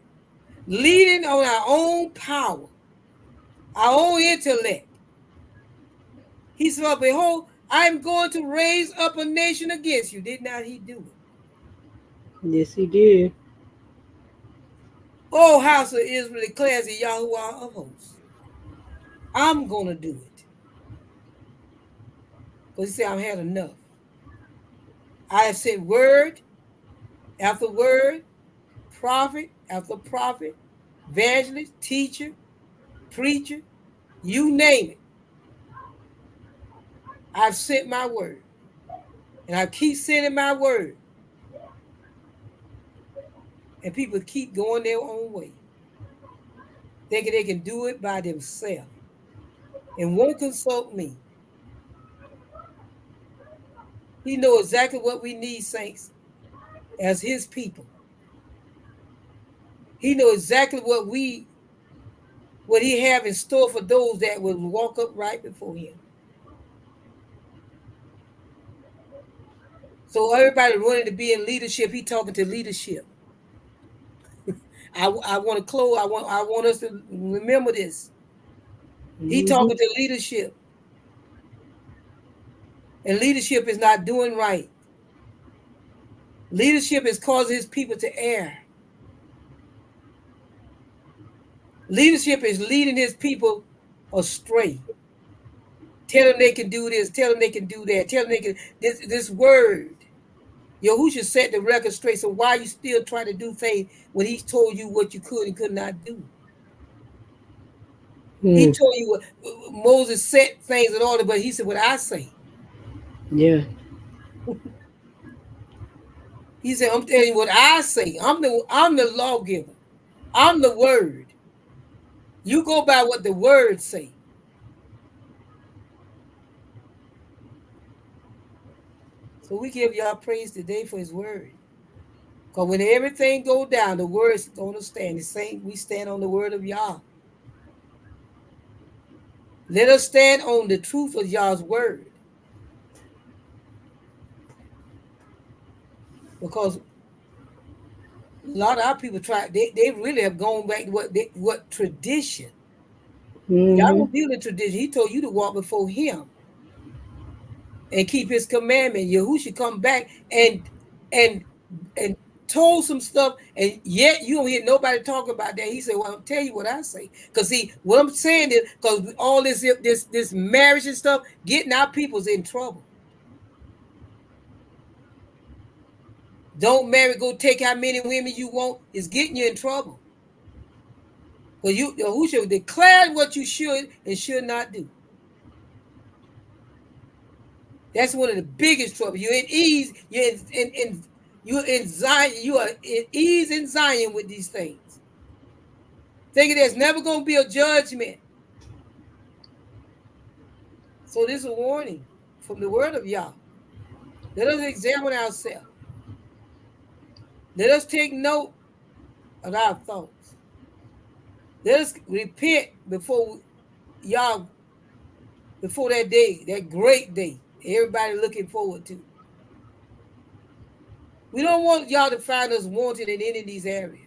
leading on our own power, our own intellect. He said, behold, I'm going to raise up a nation against you. Did not he do it? Yes, he did. Oh, house of Israel declares the Yahuwah of hosts. I'm going to do it. Because he said, I've had enough. I have sent word after word, prophet after prophet, evangelist, teacher, preacher, you name it. I've sent my word. And I keep sending my word. And people keep going their own way, thinking they can do it by themselves and won't consult me. He knows exactly what we need, saints, as his people. He knows exactly what he have in store for those that will walk up right before him. So everybody running to be in leadership, he talking to leadership. I want to close. I want us to remember this. He Mm-hmm. talking to leadership, and leadership is not doing right. Leadership is causing his people to err. Leadership is leading his people astray. Tell them they can do this. Tell them they can do that. Tell them they can this word. Yahushua set the record straight. So why you still trying to do things when he told you what you could and could not do? He Mm. told you what Moses set things in order, but he said what I say. Yeah. He said, I'm telling you what I say. I'm the lawgiver. I'm the word. You go by what the word say. So we give y'all praise today for his word. Because when everything go down, the word's gonna stand. The same, we stand on the word of Yah. Let us stand on the truth of Yah's word. Because a lot of our people they really have gone back to what tradition. Y'all Mm-hmm. don't deal in tradition. He told you to walk before him and keep his commandment. Yahushua come back and and told some stuff, and yet you don't hear nobody talk about that. He said, "Well, I'll tell you what I say." Because see, what I'm saying is, because all this marriage and stuff, getting our people's in trouble. Don't marry, go take how many women you want. Is getting you in trouble. Because Yahushua declared what you should and should not do. That's one of the biggest trouble. You're in ease. You're in Zion. You are in ease in Zion with these things. Thinking there's never going to be a judgment. So this is a warning from the word of Yah. Let us examine ourselves. Let us take note of our thoughts. Let us repent before Yah, before that day, that great day. Everybody looking forward to. We don't want y'all to find us wanted in any of these areas.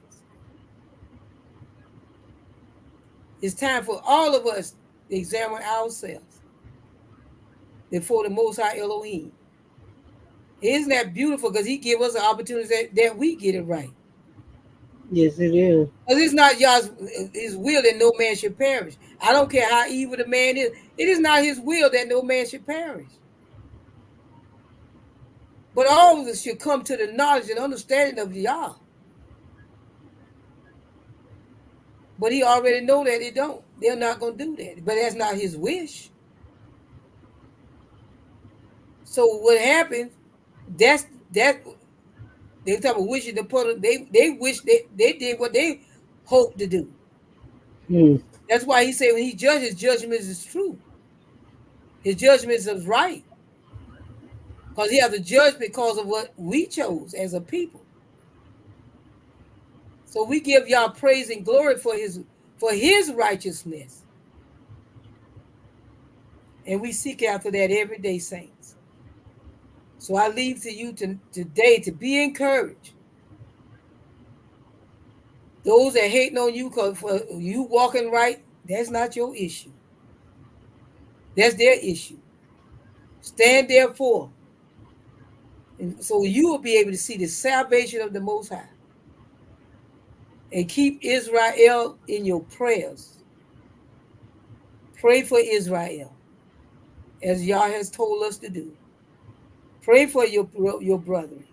It's time for all of us to examine ourselves before the Most High Elohim. Isn't that beautiful? Because he give us an opportunity that we get it right. Yes, it is. Because it's not Yah's his will that no man should perish. I don't care how evil the man is. It is not his will that no man should perish. But all of us should come to the knowledge and understanding of Yah. But he already know that they don't. They're not going to do that. But that's not his wish. So what happens, that they talk about wishing to put they wish they did what they hoped to do. Hmm. That's why he said when he judges, judgment is true. His judgment is right. Because he has to judge because of what we chose as a people. So we give y'all praise and glory for his righteousness. And we seek after that every day, saints. So I leave to you today to be encouraged. Those that hating on you because for you walking right, that's not your issue. That's their issue. Stand therefore. And so you will be able to see the salvation of the Most High. And keep Israel in your prayers. Pray for Israel, as Yah has told us to do. Pray for your brethren.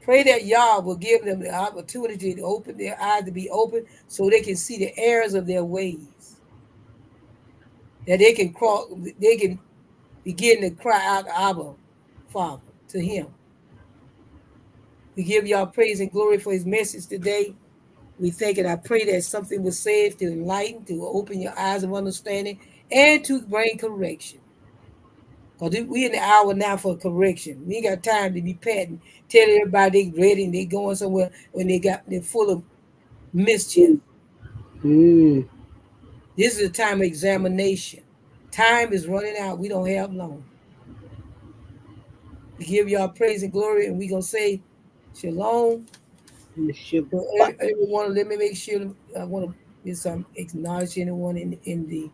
Pray that Yah will give them the opportunity to open their eyes to be open so they can see the errors of their ways. That they can begin to cry out, Abba, Father, to him. We give y'all praise and glory for his message today. We thank and I pray that something was said to enlighten, to open your eyes of understanding, and to bring correction. Because we in the hour now for correction. We ain't got time to be patting, telling everybody they ready and they going somewhere when they're full of mischief. Hmm. This is a time of examination. Time is running out. We don't have long. We give y'all praise and glory, and we gonna say shalom. So Shabbat. everyone, let me make sure I want to get some acknowledge anyone in the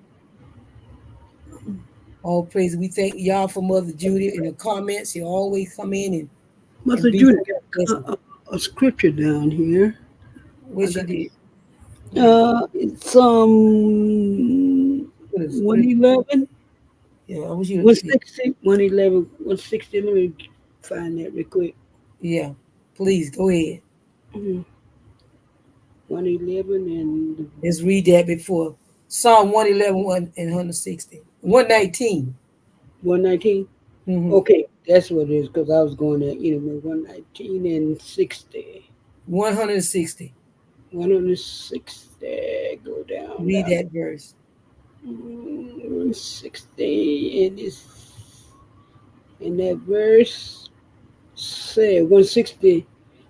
all praise. We thank y'all for Mother Judy in the comments. You always come in and Mother be Judy such a got blessing. a scripture down here. What I she got did. it. What is It's what is scripture? 111, Yeah, I wish you 160, 111, 160. Let me find that real quick. yeah. Please go ahead. Mhm. 111 and Let's read that before Psalm 111 and 160. 119. 119. Mm-hmm. Okay, that's what it is because I was going at 119 and 60. 160. 160. Go down, Read down. that verse. 160 and it's in that verse say 160.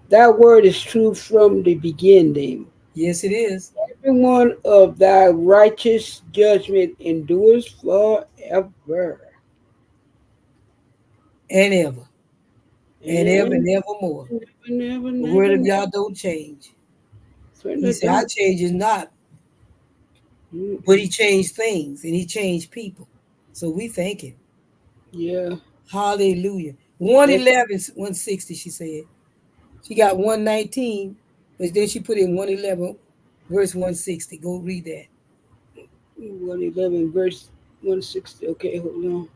That word is true from the beginning. Yes, it is. Every one of thy righteous judgment endures forever And ever. And ever and and evermore. never, The word never, of never. Y'all don't change. He Certainly said, I don't. changes not, but he Mm-mm. changed things and he changed people. So we thank him. Yeah, Hallelujah. that's 111, 160, she said. She got 119, but then she put in 111, verse 160. Go read that. 111 verse 160. Okay, hold on.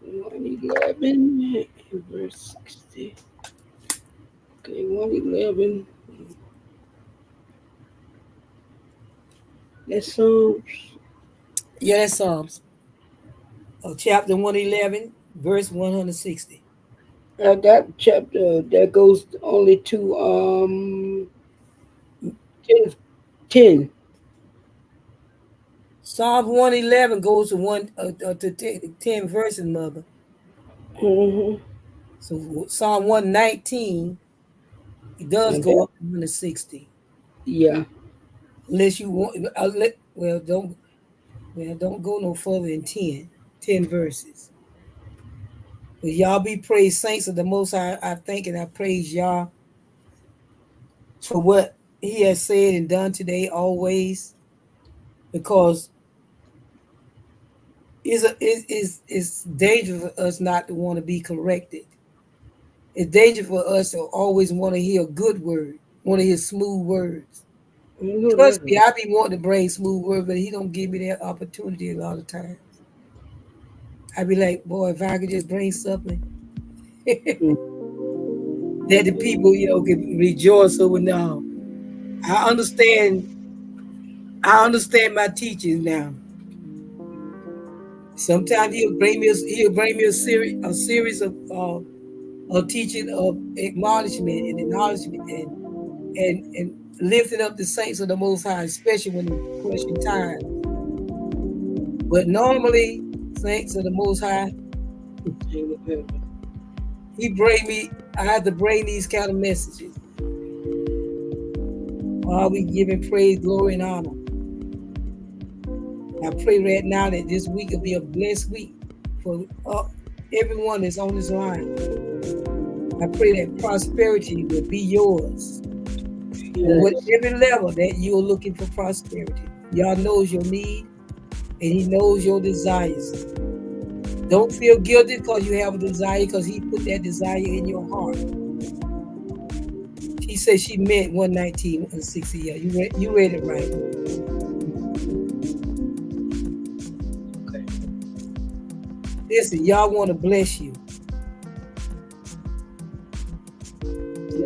111 verse 60. Okay, 111. That's Yeah, that's Psalms. Chapter 111, verse 160. that chapter that goes only to 10. 10. Psalm 111 goes to 10 verses, mother. Mm-hmm. So Psalm 119, it does And go that, up to 160. yeah. Unless you want, don't go no further than 10 verses. But y'all be praised, saints of the Most High. I thank and I praise y'all for what He has said and done today, always, because it's dangerous for us not to want to be corrected. It's dangerous for us to always want to hear a good word, want to hear smooth words. You know Trust that's me, right. I be wanting to bring smooth words, but He don't give me that opportunity a lot of times. I be like, boy, if I could just bring something Mm. that the people, can rejoice over now. I understand. I understand my teachings now. Sometimes he'll bring me a series of teaching of admonishment and acknowledgement and lifting up the saints of the Most High, especially when in question time. But normally, saints of the Most High, he bring me. I have to bring these kind of messages. While we giving praise, glory, and honor. I pray right now that this week will be a blessed week for everyone that's on this line. I pray that prosperity will be yours on Yes. whatever level that you're looking for prosperity. Y'all knows your need and He knows your desires. Don't feel guilty because you have a desire because He put that desire in your heart. She said she meant 119 and 60. Yeah, you read it right. Okay. Listen, y'all want to bless you.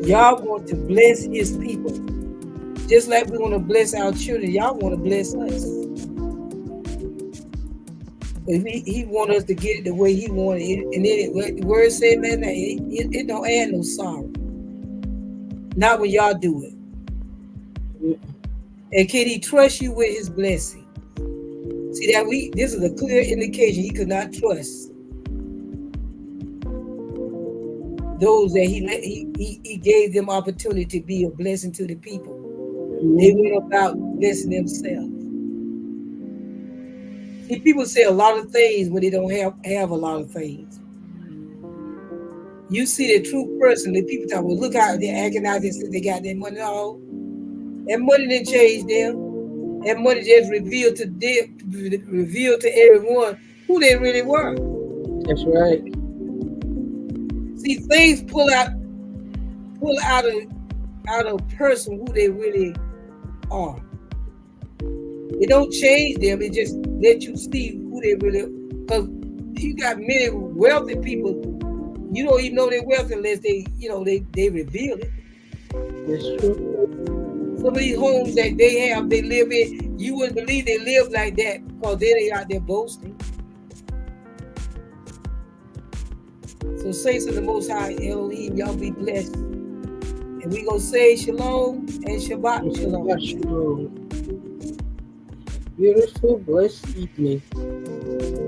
Y'all want to bless His people. Just like we want to bless our children, y'all want to bless us. But he want us to get it the way He wanted it. And then the word said, man, it don't add no sorrow. Not when y'all do it. And can He trust you with His blessing? See that this is a clear indication He could not trust those that he gave them opportunity to be a blessing to the people. They Mm-hmm. went about blessing themselves. See, people say a lot of things when they don't have a lot of things. You see the true person, the people talk, well, look how they're acting out, they said they got their money. No, that money didn't change them. That money just revealed to everyone who they really were. That's right. See, things pull out a person who they really are. It don't change them. It just let you see who they really. Because you got many wealthy people, you don't even know they're wealthy unless they reveal it. That's true. Some of these homes that they live in, you wouldn't believe they live like that because they out there boasting. So saints of the Most High Elohim, y'all be blessed. And we gonna say shalom and Shabbat And Shabbat shalom. Shalom. Beautiful, blessed evening.